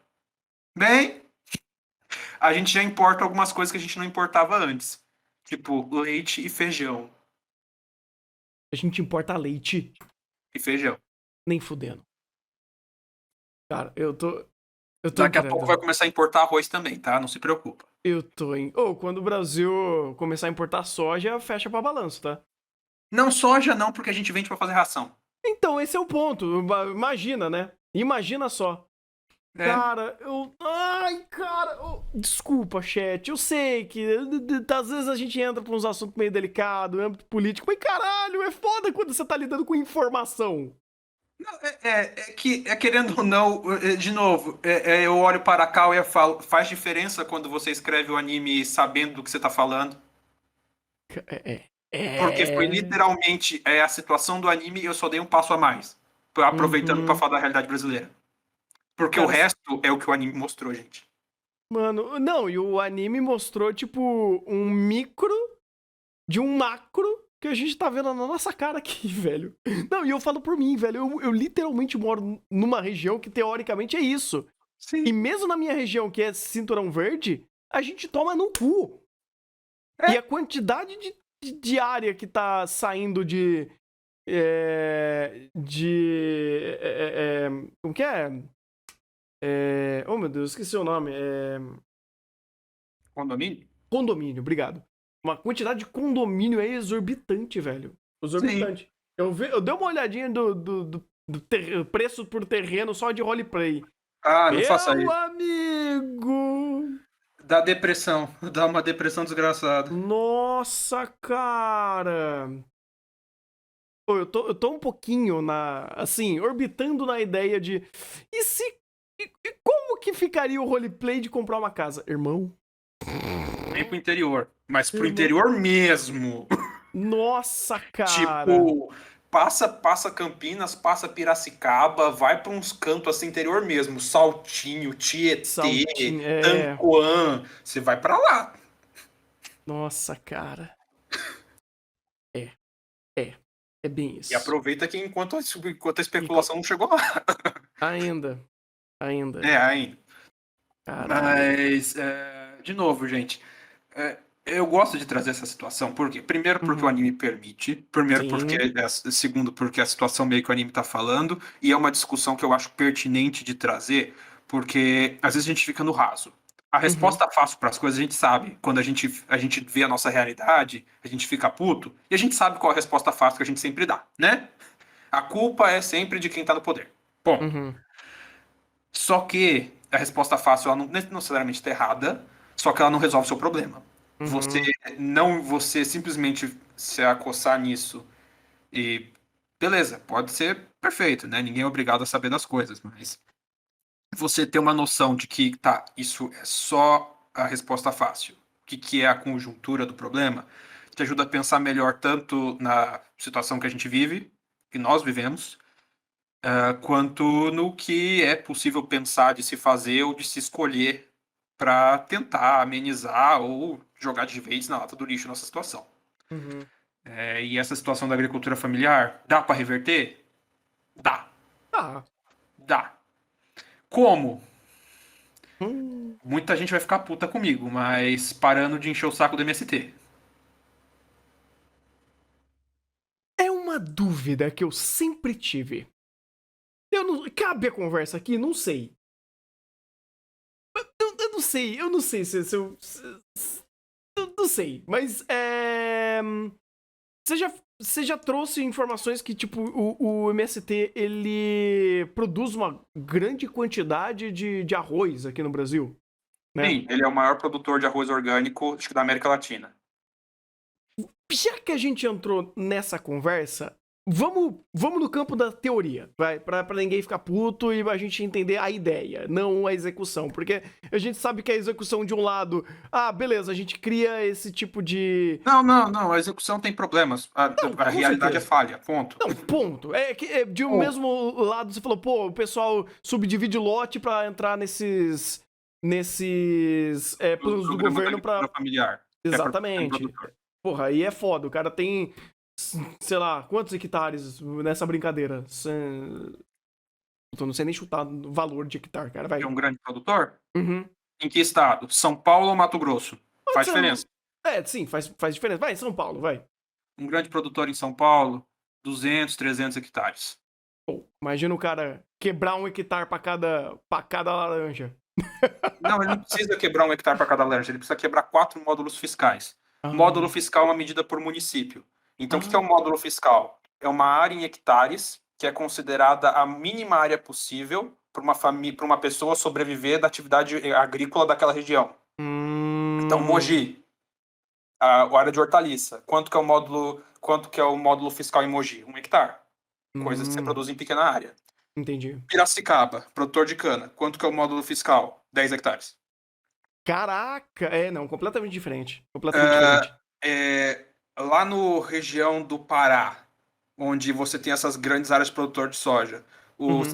bem, a gente já importa algumas coisas que a gente não importava antes, tipo leite e feijão. A gente importa leite, E feijão. nem fudendo. Cara, eu tô Daqui a pouco vai incrédulo. começar a importar arroz também, tá? Não se preocupa. Eu tô em. Ô, quando o Brasil começar a importar soja, fecha pra balanço, tá? Não soja não, porque a gente vende para fazer ração. Então, esse é o ponto. Imagina, né? Imagina só. Cara, Ai, cara. Desculpa, chat. Eu sei que às vezes a gente entra pra uns assuntos meio delicados, âmbito político, mas caralho, é foda quando você tá lidando com informação. Não, que, querendo ou não, de novo, eu olho para a Cal e eu falo, faz diferença quando você escreve o anime sabendo do que você está falando? Porque foi literalmente a situação do anime e eu só dei um passo a mais, aproveitando para falar da realidade brasileira. Porque o Cara, resto é o que o anime mostrou, gente. Mano, não, e o anime mostrou, tipo, um micro de um macro que a gente tá vendo na nossa cara aqui, velho. Não, e eu falo por mim, velho. Eu literalmente moro numa região que teoricamente é isso. Sim. E mesmo na minha região, que é cinturão verde, a gente toma no cu. É. E a quantidade de área que tá saindo como que é? Oh, meu Deus, esqueci o nome. Condomínio? Condomínio, obrigado. Uma quantidade de condomínio é exorbitante, velho. Exorbitante. Eu dei uma olhadinha do preço por terreno só de roleplay. Não faça isso. Meu amigo! Dá depressão. Dá uma depressão desgraçada. Nossa, cara! Pô, eu tô um pouquinho assim, orbitando na ideia de... E como que ficaria o roleplay de comprar uma casa? Irmão? Vem pro interior. Mas pro interior mesmo. Nossa, cara! Tipo, passa Campinas, passa Piracicaba, vai pra uns cantos assim, interior mesmo. Saltinho, Tietê, Tancoã. Você vai pra lá. Nossa, cara. É bem isso. E aproveita que enquanto a especulação não chegou lá. Ainda. Ainda. Caralho. Mas, de novo, gente, eu gosto de trazer essa situação, porque primeiro porque o anime permite, segundo porque a situação meio que o anime tá falando, e é uma discussão que eu acho pertinente de trazer, porque às vezes a gente fica no raso. A resposta fácil para as coisas a gente sabe. Quando a gente vê a nossa realidade, a gente fica puto, e a gente sabe qual é a resposta fácil que a gente sempre dá, né? A culpa é sempre de quem tá no poder. Ponto. Só que a resposta fácil, ela não necessariamente está errada, só que ela não resolve o seu problema. Você simplesmente se acossar nisso e beleza, pode ser perfeito, né? Ninguém é obrigado a saber das coisas, mas você ter uma noção de que isso é só a resposta fácil. O que é a conjuntura do problema, te ajuda a pensar melhor tanto na situação que a gente vive, que nós vivemos, quanto no que é possível pensar de se fazer ou de se escolher para tentar amenizar ou jogar de vez na lata do lixo nossa situação. E essa situação da agricultura familiar, dá para reverter? Dá. Dá. Como? Muita gente vai ficar puta comigo, mas parando de encher o saco do MST. É uma dúvida que eu sempre tive. Cabe a conversa aqui? Não sei. Eu não sei se eu... Não sei, mas Você já trouxe informações que, tipo, o MST, ele produz uma grande quantidade de arroz aqui no Brasil, né? Sim, ele é o maior produtor de arroz orgânico, acho que da América Latina. Já que a gente entrou nessa conversa, vamos no campo da teoria, vai? Pra ninguém ficar puto e a gente entender a ideia, não a execução. Porque a gente sabe que a execução de um lado... beleza, a gente cria esse tipo de... Não, a execução tem problemas. A realidade certeza. É falha, ponto. Não, ponto. De um mesmo lado, você falou, pô, o pessoal subdivide lote pra entrar nesses planos do governo pra... familiar. Exatamente. Porra, aí é foda. O cara tem, sei lá, quantos hectares nessa brincadeira? Eu não sei nem chutar o valor de hectare, cara. Vai. É um grande produtor? Em que estado? São Paulo ou Mato Grosso? Faz diferença. Sim, faz diferença. Vai, São Paulo, vai. Um grande produtor em São Paulo, 200, 300 hectares. Pô, imagina o cara quebrar um hectare pra cada laranja. Não, ele não precisa quebrar um hectare para cada laranja, ele precisa quebrar 4 módulos fiscais. Módulo fiscal é uma medida por município. Então, o que é um módulo fiscal? É uma área em hectares que é considerada a mínima área possível para uma pessoa sobreviver da atividade agrícola daquela região. Então, Mogi, a área de hortaliça. Quanto que é o módulo fiscal em Mogi? 1 hectare. Coisas que você produz em pequena área. Entendi. Piracicaba, produtor de cana. Quanto que é o módulo fiscal? 10 hectares. Caraca! Não, completamente diferente. Completamente diferente. Lá no região do Pará, onde você tem essas grandes áreas de produtor de soja,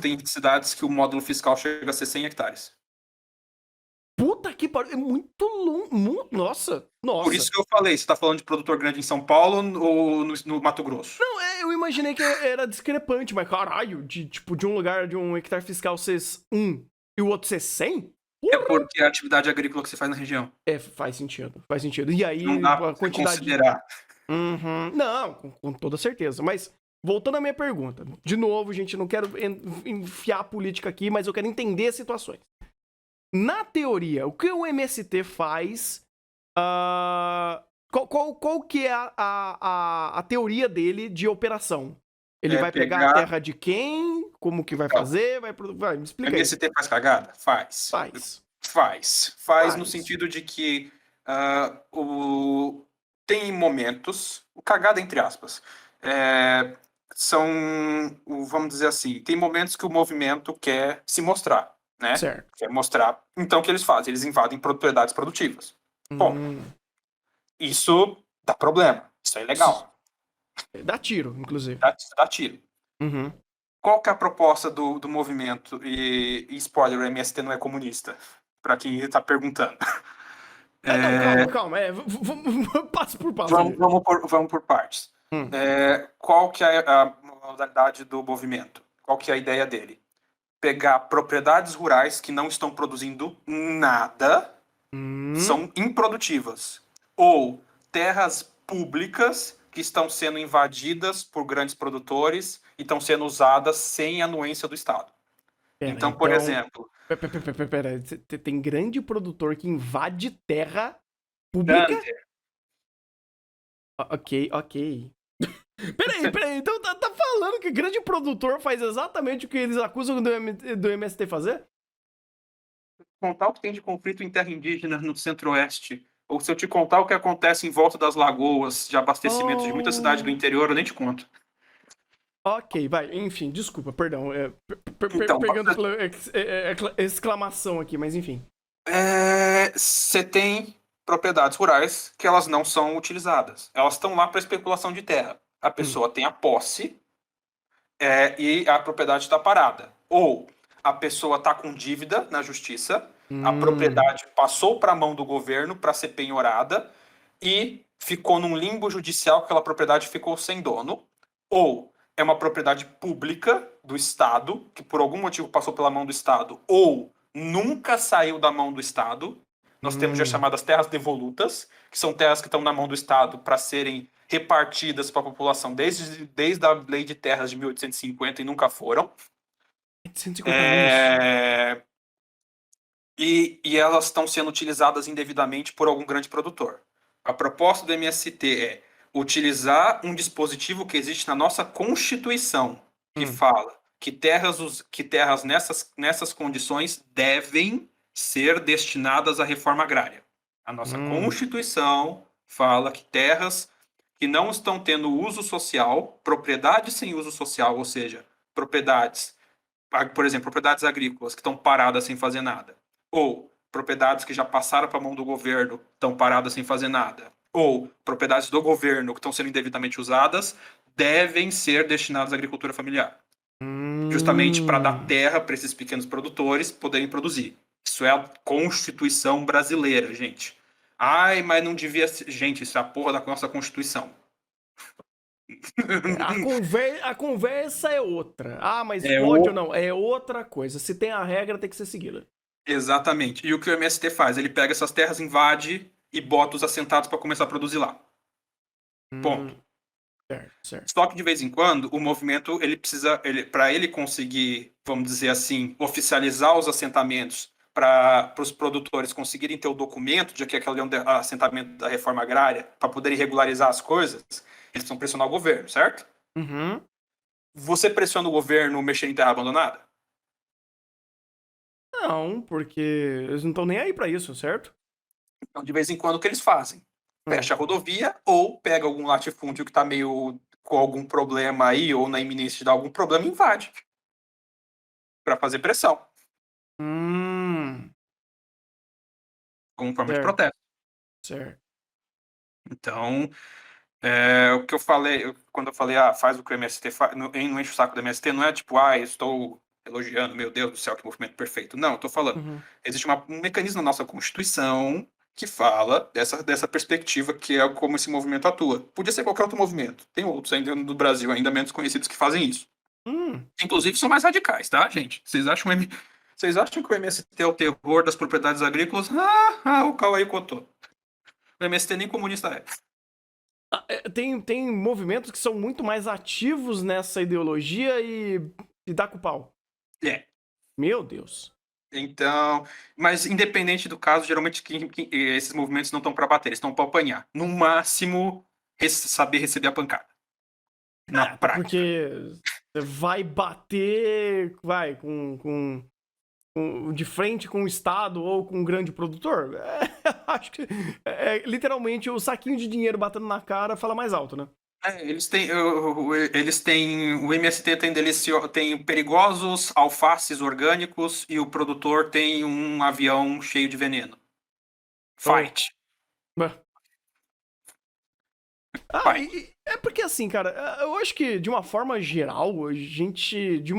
tem cidades que o módulo fiscal chega a ser 100 hectares. Puta que pariu, é muito longo. Nossa. Por isso que eu falei, você tá falando de produtor grande em São Paulo ou no Mato Grosso? Não, eu imaginei que era discrepante, mas caralho, de um lugar de um hectare fiscal ser 1 e o outro ser 100? É porque é a atividade agrícola que você faz na região. Faz sentido, faz sentido. E aí, Não dá pra a quantidade. considerar. Não, com toda certeza. Mas, voltando à minha pergunta, de novo, gente, não quero enfiar a política aqui, mas eu quero entender as situações. Na teoria, o que o MST faz? Qual que é a teoria dele de operação? Ele vai pegar a terra de quem? Como que vai fazer? Vai, me explica aí. MST faz cagada? Faz. Faz no sentido de que tem momentos, cagada entre aspas, vamos dizer assim, tem momentos que o movimento quer se mostrar, né? Certo. Quer mostrar. Então, o que eles fazem? Eles invadem propriedades produtivas. Bom, isso dá problema. Isso é ilegal. Dá tiro, inclusive. Dá tiro. Qual que é a proposta do movimento? E spoiler, o MST não é comunista, para quem está perguntando. Não, calma. Passo por passo. Vamos por partes. Qual que é a modalidade do movimento? Qual que é a ideia dele? Pegar propriedades rurais que não estão produzindo nada, são improdutivas, ou terras públicas que estão sendo invadidas por grandes produtores e estão sendo usadas sem anuência do Estado. Então, por exemplo... Pera, tem grande produtor que invade terra pública? Ok. Peraí, então tá falando que grande produtor faz exatamente o que eles acusam do MST fazer? Contar o que tem de conflito em terra indígena no centro-oeste, ou se eu te contar o que acontece em volta das lagoas de abastecimento de muita cidade do interior, eu nem te conto. Ok, vai, enfim, desculpa, perdão. Então, pegando exclamação aqui, mas enfim. Você tem propriedades rurais que elas não são utilizadas. Elas estão lá para especulação de terra. A pessoa tem a posse e a propriedade está parada. Ou a pessoa está com dívida na justiça, a propriedade passou para a mão do governo para ser penhorada e ficou num limbo judicial que aquela propriedade ficou sem dono. Ou é uma propriedade pública do Estado, que por algum motivo passou pela mão do Estado, ou nunca saiu da mão do Estado. Nós temos as chamadas terras devolutas, que são terras que estão na mão do Estado para serem repartidas para a população desde a Lei de Terras de 1850 e nunca foram. 150 anos. E elas estão sendo utilizadas indevidamente por algum grande produtor. A proposta do MST é utilizar um dispositivo que existe na nossa Constituição, que fala que terras nessas condições devem ser destinadas à reforma agrária. A nossa Constituição fala que terras que não estão tendo uso social, propriedades sem uso social, ou seja, propriedades, por exemplo, propriedades agrícolas que estão paradas sem fazer nada, ou propriedades que já passaram para a mão do governo, estão paradas sem fazer nada, ou propriedades do governo que estão sendo indevidamente usadas, devem ser destinadas à agricultura familiar. Justamente para dar terra para esses pequenos produtores poderem produzir. Isso é a Constituição brasileira, gente. Ai, mas não devia ser... Gente, isso é a porra da nossa Constituição. A conversa é outra. Mas pode ou não? É outra coisa. Se tem a regra, tem que ser seguida. Exatamente. E o que o MST faz? Ele pega essas terras, invade e bota os assentados para começar a produzir lá. Ponto. Certo. Só que de vez em quando o movimento para ele conseguir, vamos dizer assim, oficializar os assentamentos para os produtores conseguirem ter o documento de que aquele é um assentamento da reforma agrária para poderem regularizar as coisas, eles precisam pressionar o governo, certo? Você pressiona o governo mexer em terra abandonada? Não, porque eles não estão nem aí pra isso, certo? Então, de vez em quando, o que eles fazem? Hum. Fecha a rodovia ou pega algum latifúndio que está meio com algum problema aí, ou na iminência de dar algum problema, e invade para fazer pressão, Hum, como forma de certo, protesto. certo. Então, o que eu falei, quando eu falei, faz o que o MST faz, não enche o saco do MST, não é tipo, estou elogiando, meu Deus do céu, que movimento perfeito. Não, eu tô falando. Uhum. Existe um mecanismo na nossa Constituição que fala dessa perspectiva que é como esse movimento atua. Podia ser qualquer outro movimento. Tem outros ainda no Brasil, ainda menos conhecidos, que fazem isso. Hum. Inclusive, são mais radicais, tá, gente? Vocês acham que o MST é o terror das propriedades agrícolas? O Cauê Cotô. O MST nem comunista é. Tem movimentos que são muito mais ativos nessa ideologia e dá com pau. É. Meu Deus. Então, mas independente do caso, geralmente esses movimentos não estão para bater, eles estão para apanhar. No máximo, saber receber a pancada. Na Até prática. porque você vai bater, de frente com o Estado ou com um grande produtor. Acho que literalmente o saquinho de dinheiro batendo na cara fala mais alto, né? O MST tem perigosos alfaces orgânicos e o produtor tem um avião cheio de veneno. Oh. Fight. Fight. É porque assim, cara, eu acho que de uma forma geral, a gente, de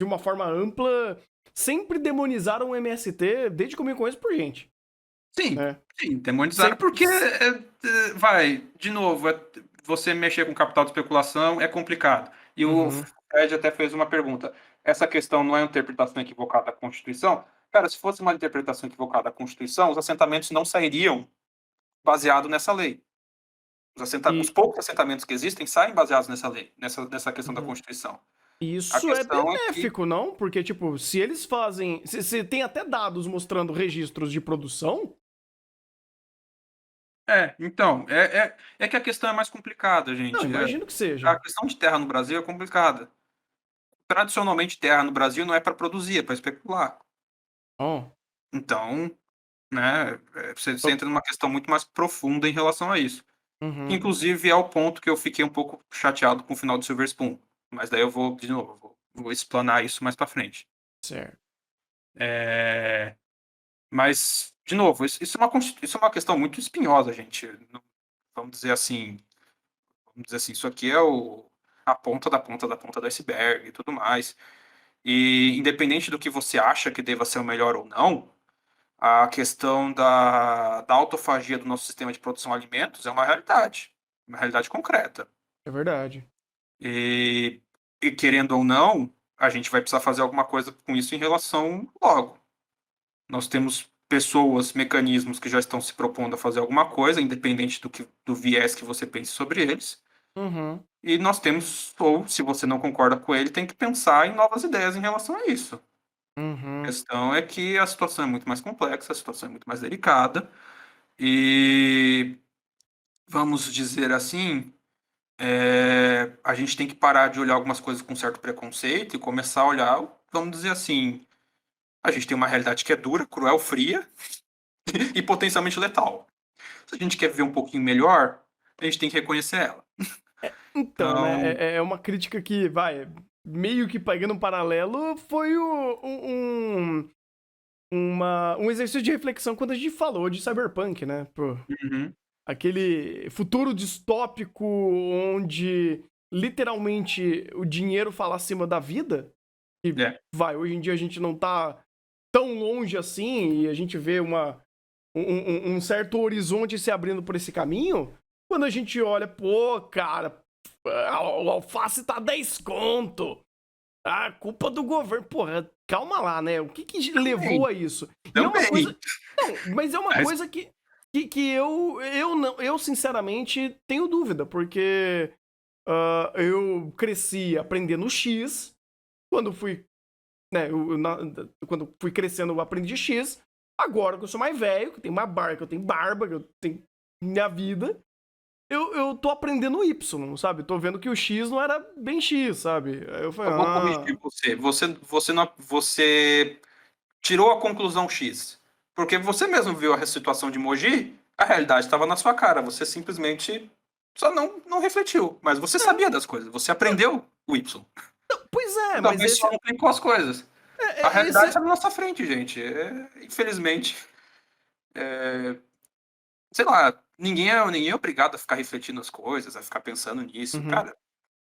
uma forma ampla, sempre demonizaram o MST desde que eu me conheço por gente. Sim, Né? sim, demonizaram porque, de novo, você mexer com capital de especulação é complicado. E o Uhum. Fred até fez uma pergunta. Essa questão não é uma interpretação equivocada da Constituição? Cara, se fosse uma interpretação equivocada da Constituição, os assentamentos não sairiam baseado nessa lei. Os E, poucos assentamentos que existem saem baseados nessa lei, nessa questão da uhum. Constituição. A Isso é questão é que benéfico, não? Porque, tipo, se eles fazem. Se tem até dados mostrando registros de produção. então, é que a questão é mais complicada, Não, gente. imagino que A seja. questão de terra no Brasil é complicada. Tradicionalmente, terra no Brasil não é para produzir, é para especular. Oh. Então, né, você entra numa questão muito mais profunda em relação a isso. Que, Uhum. inclusive, é o ponto que eu fiquei um pouco chateado com o final do Silver Spoon. Mas daí eu vou, de novo, vou explanar isso mais para frente. Certo. É, Mas, de novo, isso é uma questão muito espinhosa, gente. Vamos dizer assim, isso aqui é a ponta da ponta da ponta do iceberg e tudo mais. E independente do que você acha que deva ser o melhor ou não, a questão da autofagia do nosso sistema de produção de alimentos é uma realidade concreta. É verdade. E, e querendo ou não, a gente vai precisar fazer alguma coisa com isso em relação logo. Nós temos pessoas, mecanismos que já estão se propondo a fazer alguma coisa, independente do viés que você pense sobre eles. Uhum. E nós temos, ou se você não concorda com ele, tem que pensar em novas ideias em relação a isso. A Uhum. questão é que a situação é muito mais complexa, a situação é muito mais delicada, e vamos dizer assim, a gente tem que parar de olhar algumas coisas com certo preconceito e começar a olhar, vamos dizer assim, a gente tem uma realidade que é dura, cruel, fria e potencialmente letal. Se a gente quer viver um pouquinho melhor, a gente tem que reconhecer ela. Então, né? Então, É uma crítica que, meio que pegando um paralelo, foi um exercício de reflexão quando a gente falou de cyberpunk, né? Pô, uhum, aquele futuro distópico onde literalmente o dinheiro fala acima da vida. E hoje em dia a gente não tá tão longe assim e a gente vê um certo horizonte se abrindo por esse caminho. Quando a gente olha, pô, cara, o alface tá 10 conto. A culpa do governo. Porra, calma lá, né? O que levou a isso? E é uma também. coisa. Não, mas é uma Mas, coisa que eu sinceramente tenho dúvida, porque eu cresci aprendendo X. Quando fui. Né, quando fui crescendo, eu aprendi X. Agora que eu sou mais velho, que eu tenho uma barba, que eu tenho minha vida. eu tô aprendendo o Y, sabe? Tô vendo que o X não era bem X, sabe? Aí eu falei, Eu vou corrigir você. Você tirou a conclusão X. Porque você mesmo viu a situação de Mogi, a realidade estava na sua cara. Você simplesmente só não refletiu. Mas você sabia das coisas. Você aprendeu o Y. pois é, mas Talvez esse, só não aplicou as coisas. A esse, realidade está na nossa frente, gente. Infelizmente, sei lá, ninguém é obrigado a ficar refletindo as coisas, a ficar pensando nisso. Uhum. Cara,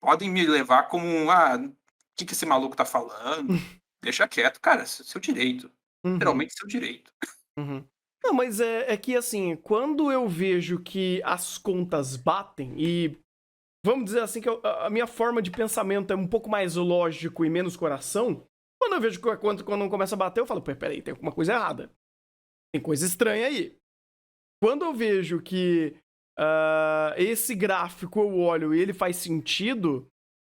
podem me levar como o que esse maluco tá falando? Deixa quieto. Cara, seu direito. Uhum. Literalmente seu direito. Uhum. Não, mas é que assim, quando eu vejo que as contas batem e vamos dizer assim que a minha forma de pensamento é um pouco mais lógico e menos coração, quando eu vejo que quando não começa a bater, eu falo, pô, peraí, tem alguma coisa errada. Tem coisa estranha aí. Quando eu vejo que esse gráfico eu olho e ele faz sentido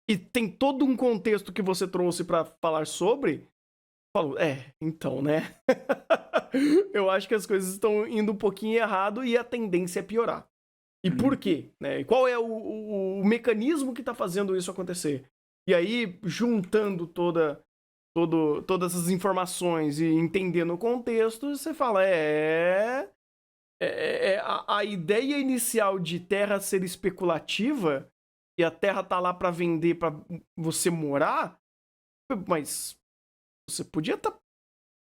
e tem todo um contexto que você trouxe pra falar sobre, eu falo, então, né? Eu acho que as coisas estão indo um pouquinho errado e a tendência é piorar. E por quê? Né? E qual é o mecanismo que tá fazendo isso acontecer? E aí, juntando todas essas informações e entendendo o contexto, você fala, a ideia inicial de terra ser especulativa e a terra tá lá pra vender pra você morar, mas você podia estar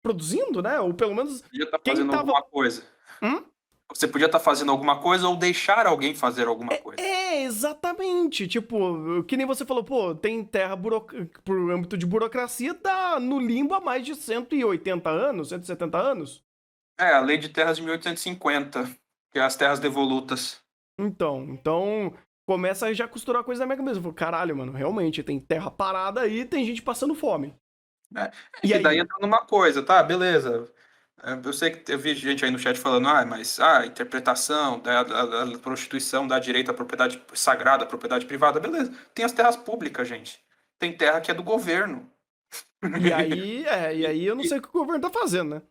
produzindo, né? Ou pelo menos Podia estar quem fazendo tava. alguma coisa. Hum? Você podia estar fazendo alguma coisa ou deixar alguém fazer alguma coisa. Exatamente. Tipo, que nem você falou, pô, tem terra por âmbito de burocracia, tá no limbo há mais de 180 anos, 170 anos. A lei de terras de 1850, que é as terras devolutas. Então começa a já costurar a coisa da minha cabeça. Eu falo, caralho, mano, realmente, tem terra parada aí, tem gente passando fome. Né? E E daí aí? entra numa coisa, tá? Beleza. Eu sei que eu vi gente aí no chat falando, mas a interpretação da Constituição dá direito à propriedade sagrada, à propriedade privada. Beleza. Tem as terras públicas, gente. Tem terra que é do governo. E aí eu não E sei o que o governo tá fazendo, né?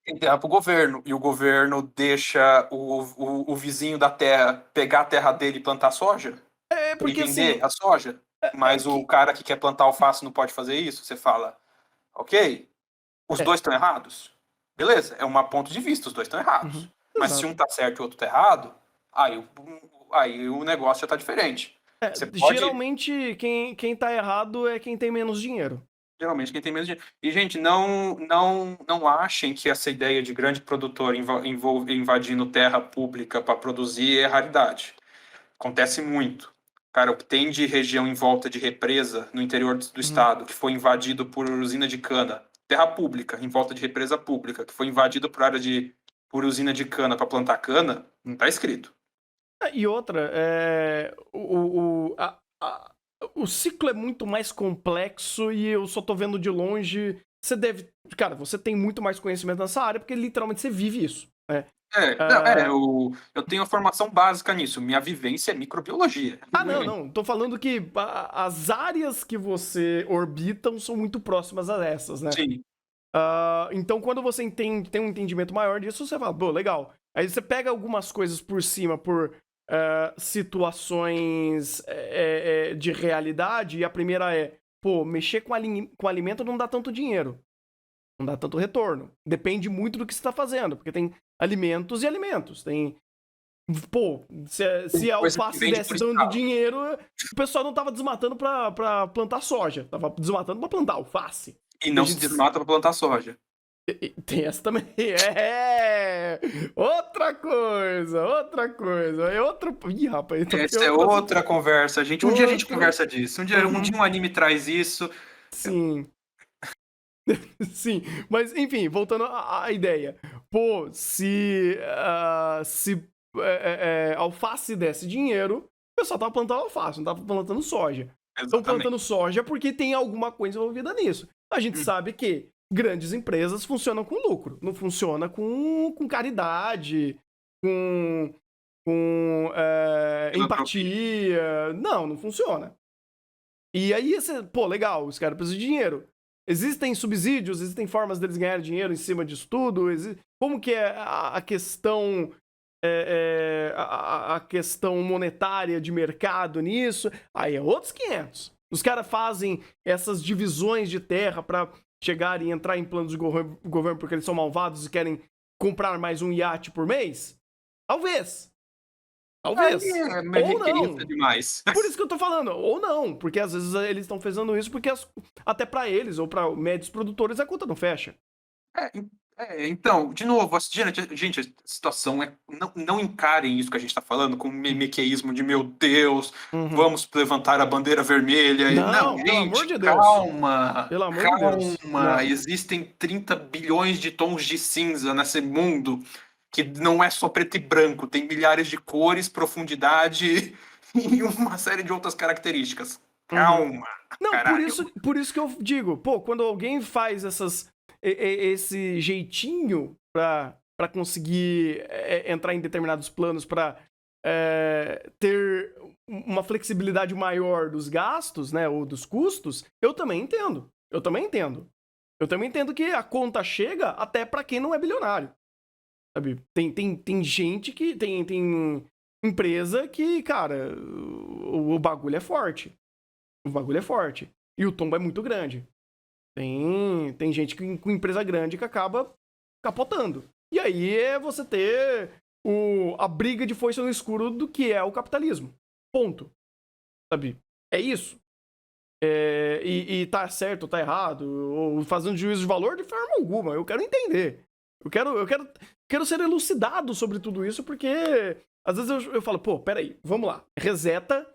tem terra pro governo. E o governo deixa o vizinho da terra pegar a terra dele e plantar soja e Porque vender assim, a soja. é Mas o que. cara que quer plantar alface não pode fazer isso. Você fala, ok, os É, dois estão errados? Beleza, é um ponto de vista, os dois estão errados. Mas se um exato. tá certo e o outro tá errado, aí o negócio já tá diferente. Você pode, Geralmente, quem tá errado é quem tem menos dinheiro. geralmente, quem tem menos dinheiro. E, gente, não achem que essa ideia de grande produtor invadindo terra pública para produzir é raridade. Acontece muito. Cara, o que tem de região em volta de represa no interior do Uhum. estado, que foi invadido por usina de cana, terra pública, em volta de represa pública, que foi invadido por usina de cana para plantar cana, não está escrito. E outra, o ciclo é muito mais complexo e eu só tô vendo de longe. Você deve. Cara, você tem muito mais conhecimento nessa área porque literalmente você vive isso. Né? Não, Ah, eu tenho a formação básica nisso. Minha vivência é microbiologia. não. Tô falando que as áreas que você orbitam são muito próximas a essas, né? Sim. Então, quando você tem um entendimento maior disso, você fala, pô, legal. Aí você pega algumas coisas por cima, por situações de realidade, e a primeira é, pô, mexer com alimento não dá tanto dinheiro. Não dá tanto retorno. Depende muito do que você está fazendo, porque tem alimentos e alimentos. Tem. Pô, se a Coisa que alface vende desse por dando escala. dinheiro, o pessoal não tava desmatando pra plantar soja. Tava desmatando pra plantar alface. E E a não se gente desmata para plantar soja. tem essa também. Outra coisa, outra coisa. É outro. Ih, rapaz, então tem Essa é outras. outra conversa, gente. Um dia a gente Outro. conversa disso. Um dia um anime traz isso. Sim, sim. Mas, enfim, voltando à ideia. Pô, se alface desse dinheiro, o pessoal tava plantando alface, não tava plantando soja. Estão Exatamente. plantando soja porque tem alguma coisa envolvida nisso. A gente sabe que grandes empresas funcionam com lucro, não funciona com caridade, com Filantropia. empatia. Não funciona. E aí, pô, legal, os caras precisam de dinheiro. Existem subsídios, existem formas deles ganharem dinheiro em cima disso tudo. Como que é a questão a questão monetária de mercado nisso, aí é outros 500. Os caras fazem essas divisões de terra para chegar e entrar em planos de governo porque eles são malvados e querem comprar mais um iate por mês? Talvez. Talvez. Ou não. Demais. Por isso que eu tô falando. Ou não. Porque às vezes eles estão fazendo isso porque até para eles ou para médios produtores a conta não fecha. Então, de novo, gente, a situação é. Não encarem isso que a gente está falando com mequeísmo de meu Deus, vamos levantar a bandeira vermelha. Não, Não, pelo amor de gente, Deus. calma. Pelo amor de Deus. Calma. Existem 30 bilhões de tons de cinza nesse mundo que não é só preto e branco, tem milhares de cores, profundidade e uma série de outras características. Calma. Não, caralho. por isso que eu digo, pô, quando alguém faz esse jeitinho pra conseguir entrar em determinados planos pra ter uma flexibilidade maior dos gastos, né, ou dos custos, eu também entendo. Eu também entendo que a conta chega até pra quem não é bilionário. Sabe? Tem gente que. Tem empresa que, cara, o bagulho é forte. O bagulho é forte. E o tombo é muito grande. Tem gente com empresa grande que acaba capotando. E aí é você ter a briga de foice no escuro do que é o capitalismo. Ponto. Sabe? É isso. E tá certo ou tá errado, ou fazendo juízo de valor de forma alguma. Eu quero entender. Eu quero ser elucidado sobre tudo isso, porque às vezes eu falo, pô, peraí, vamos lá, reseta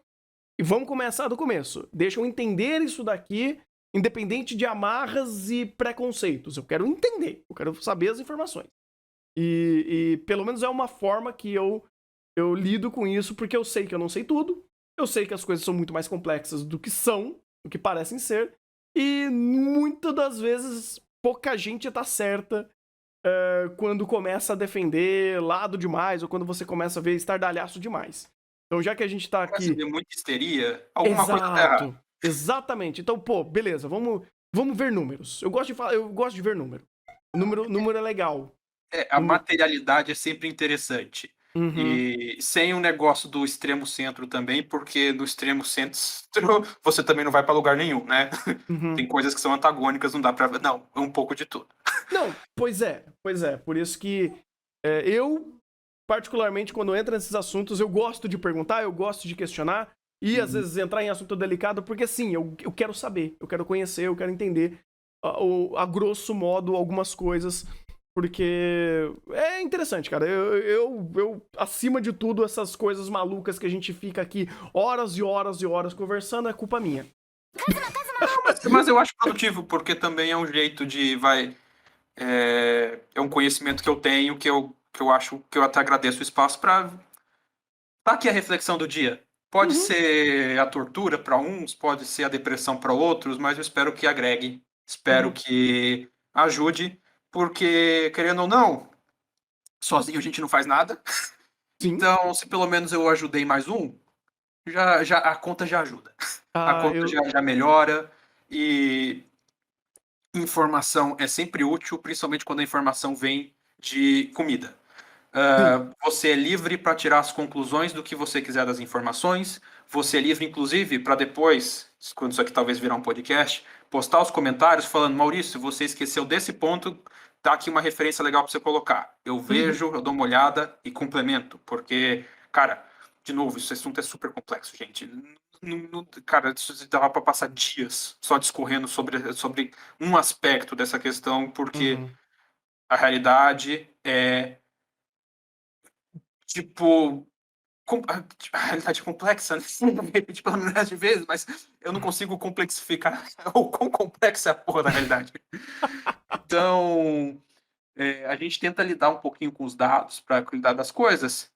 e vamos começar do começo. Deixa eu entender isso daqui, independente de amarras e preconceitos. Eu quero entender, eu quero saber as informações. E pelo menos é uma forma que eu lido com isso, porque eu sei que eu não sei tudo, eu sei que as coisas são muito mais complexas do que são, do que parecem ser, e muitas das vezes pouca gente tá certa quando começa a defender lado demais, ou quando você começa a ver estardalhaço demais. Então, já que a gente tá aqui... Começa a ver muita histeria, alguma coisa tá errada. Exatamente. Então, pô, beleza, vamos ver números. Eu gosto de ver número. Número é legal. A materialidade é sempre interessante. E sem o negócio do extremo centro também, porque no extremo centro você também não vai para lugar nenhum, né? Tem coisas que são antagônicas, não dá pra ver. Não, é um pouco de tudo. Não, pois é. Por isso que eu, particularmente, quando entro nesses assuntos, eu gosto de perguntar, eu gosto de questionar, e às vezes entrar em assunto delicado, porque sim, eu quero saber, eu quero conhecer, eu quero entender, a grosso modo, algumas coisas, porque é interessante, cara. Eu, acima de tudo, essas coisas malucas que a gente fica aqui horas e horas e horas conversando, é culpa minha. Mas eu acho produtivo, porque também é um jeito de, é um conhecimento que eu tenho, que eu acho, que eu até agradeço o espaço para tá aqui a reflexão do dia. Pode ser a tortura para uns, pode ser a depressão para outros, mas eu espero que agregue, espero que ajude, porque, querendo ou não, sozinho a gente não faz nada. Sim. Então, se pelo menos eu ajudei mais um, já a conta já ajuda. A conta já melhora e informação é sempre útil, principalmente quando a informação vem de comida. Você é livre para tirar as conclusões do que você quiser das informações. Você é livre, inclusive, para depois, quando isso aqui talvez virar um podcast, postar os comentários falando: Maurício, você esqueceu desse ponto, tá aqui uma referência legal para você colocar. Eu vejo, eu dou uma olhada e complemento, porque, cara, de novo, esse assunto é super complexo, gente. Cara, isso dava para passar dias só discorrendo sobre um aspecto dessa questão, porque a realidade é tipo, a realidade complexa, né? Pela milhares de vezes, mas eu não consigo complexificar o quão complexa é a porra da realidade. Então, a gente tenta lidar um pouquinho com os dados para cuidar das coisas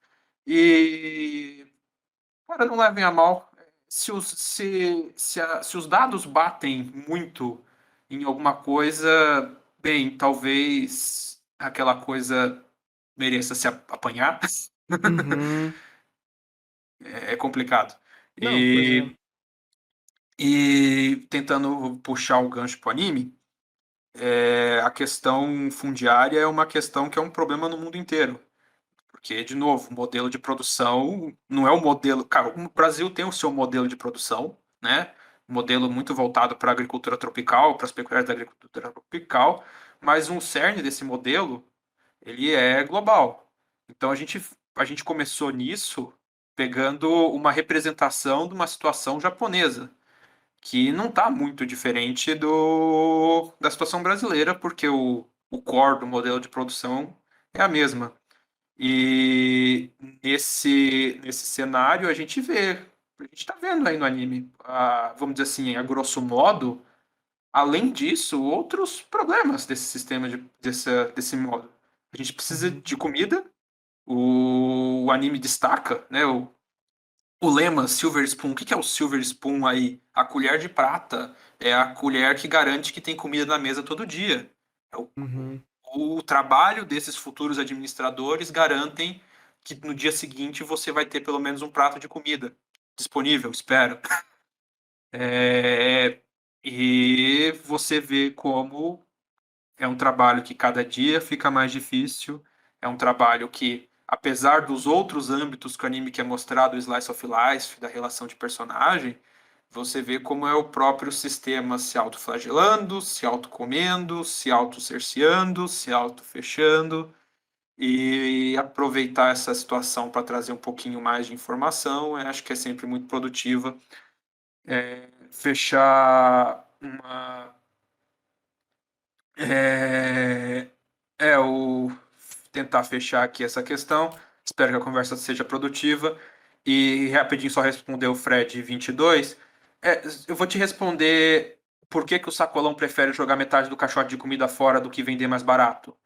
e, cara, não levem a mal. Se os dados batem muito em alguma coisa, bem, talvez aquela coisa mereça se apanhar. É complicado. Não, pois é. E tentando puxar o gancho pro anime, a questão fundiária é uma questão que é um problema no mundo inteiro. Porque, de novo, o modelo de produção não é o modelo. Cara, o Brasil tem o seu modelo de produção, né? Um modelo muito voltado para a agricultura tropical, para as pecuárias da agricultura tropical, mas um cerne desse modelo, ele é global. Então a gente começou nisso pegando uma representação de uma situação japonesa, que não está muito diferente da situação brasileira, porque o core do modelo de produção é a mesma. E nesse cenário a gente está vendo aí no anime, vamos dizer assim, a grosso modo, além disso, outros problemas desse sistema, desse modo. A gente precisa Uhum. de comida, o anime destaca, né, o lema Silver Spoon. O que é o Silver Spoon aí? A colher de prata é a colher que garante que tem comida na mesa todo dia. É Uhum. o trabalho desses futuros administradores garantem que no dia seguinte você vai ter pelo menos um prato de comida disponível, espero. E você vê como é um trabalho que cada dia fica mais difícil, é um trabalho que, apesar dos outros âmbitos que o anime quer mostrar do Slice of Life, da relação de personagem, você vê como é o próprio sistema se autoflagelando, se autocomendo, se autocerceando, se autofechando, e aproveitar essa situação para trazer um pouquinho mais de informação, eu acho que é sempre muito produtiva. Fechar uma É, o tentar fechar aqui essa questão. Espero que a conversa seja produtiva. E rapidinho só responder o Fred 22. Eu vou te responder por que que o sacolão prefere jogar metade do caixote de comida fora do que vender mais barato.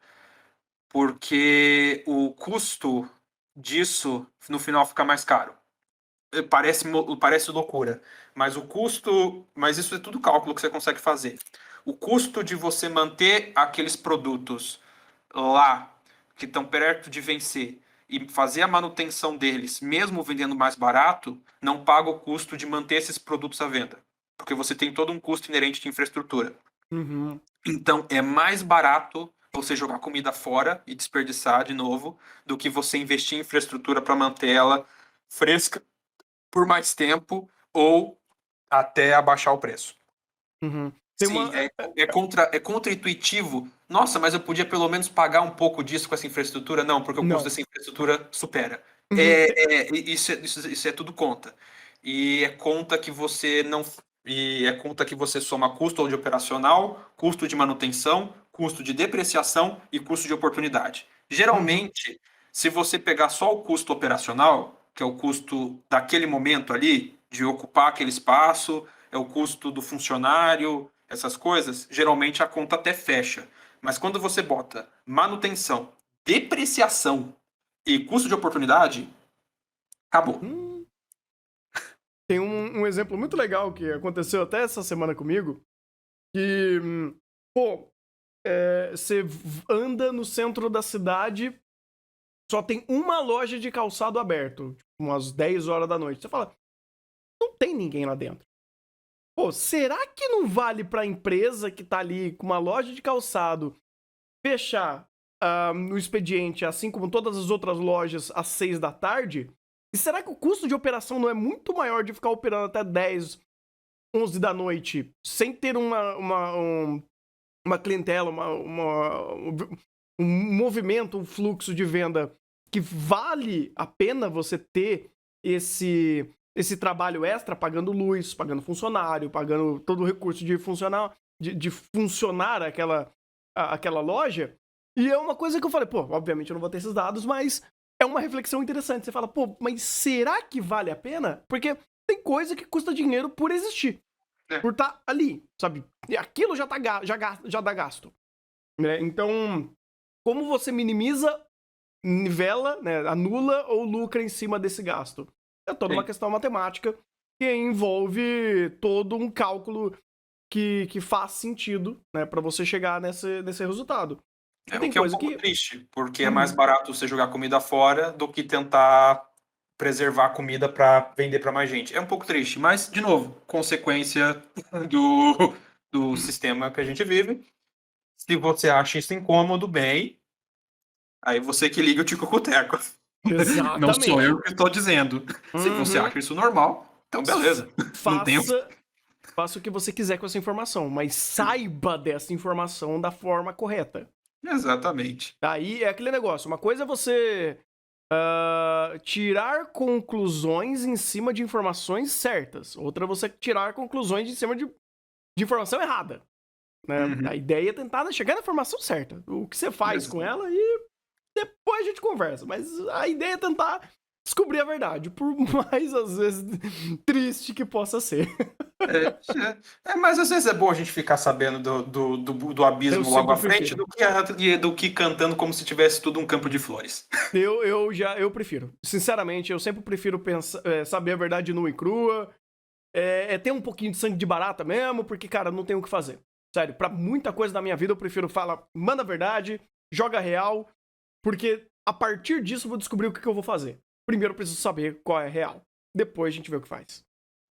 Porque o custo disso no final fica mais caro. Parece loucura, mas mas isso é tudo cálculo que você consegue fazer. O custo de você manter aqueles produtos lá que estão perto de vencer e fazer a manutenção deles, mesmo vendendo mais barato, não paga o custo de manter esses produtos à venda, porque você tem todo um custo inerente de infraestrutura. Uhum. Então é mais barato você jogar comida fora e desperdiçar de novo do que você investir em infraestrutura para manter ela fresca por mais tempo ou até abaixar o preço. Uhum. Tem Sim, uma. é contra-intuitivo. Nossa, mas eu podia pelo menos pagar um pouco disso com essa infraestrutura? Não, porque o custo Não. dessa infraestrutura supera. Uhum. Isso é tudo conta. E é conta que você não. E é conta que você soma custo de operacional, custo de manutenção, custo de depreciação e custo de oportunidade. Uhum. Geralmente, se você pegar só o custo operacional, que é o custo daquele momento ali, de ocupar aquele espaço, é o custo do funcionário, essas coisas, geralmente a conta até fecha. Mas quando você bota manutenção, depreciação e custo de oportunidade, acabou. Hum. Tem um exemplo muito legal que aconteceu até essa semana comigo. Que, pô, você anda no centro da cidade, só tem uma loja de calçado aberto, tipo, umas 10 horas da noite. Você fala, não tem ninguém lá dentro. Pô, será que não vale pra empresa que tá ali com uma loja de calçado fechar no expediente, assim como todas as outras lojas, às 6 da tarde? E será que o custo de operação não é muito maior de ficar operando até 10, 11 da noite sem ter uma clientela, um movimento, um fluxo de venda que vale a pena você ter esse trabalho extra, pagando luz, pagando funcionário, pagando todo o recurso de funcionar aquela loja? E é uma coisa que eu falei, pô, obviamente eu não vou ter esses dados, mas é uma reflexão interessante. Você fala, pô, mas será que vale a pena? Porque tem coisa que custa dinheiro por existir, É, por estar ali, sabe? E aquilo já, já dá gasto, né? Então, como você minimiza, nivela, né, anula ou lucra em cima desse gasto? É toda uma sim. questão matemática que envolve todo um cálculo que faz sentido, né, para você chegar nesse resultado. E O tem que é um coisa pouco que. triste, porque é mais Uhum. barato você jogar comida fora do que tentar preservar a comida para vender para mais gente. É um pouco triste, mas, de novo, consequência do sistema que a gente vive. Se você acha isso incômodo, bem, Aí você que liga o Tico Cuteco. Exatamente. Não sou eu que estou dizendo. Se você Uhum. acha isso normal, então beleza. Não tem... Faça o que você quiser com essa informação, mas saiba dessa informação da forma correta. Exatamente. Aí é aquele negócio. Uma coisa é você tirar conclusões em cima de informações certas. Outra é você tirar conclusões em cima de informação errada. Né? Uhum. A ideia é tentar chegar na informação certa. O que você faz com ela e depois a gente conversa. Mas a ideia é tentar descobrir a verdade, por mais, às vezes, triste que possa ser. Mas às vezes é bom a gente ficar sabendo do abismo Eu logo à sempre frente do que cantando como se tivesse tudo um campo de flores. Eu prefiro. Sinceramente, eu sempre prefiro saber a verdade nua e crua. Ter um pouquinho de sangue de barata mesmo, porque, cara, não tem o que fazer. Sério, pra muita coisa da minha vida eu prefiro falar, manda a verdade, joga real, porque a partir disso eu vou descobrir o que eu vou fazer. Primeiro eu preciso saber qual é a real. Depois a gente vê o que faz.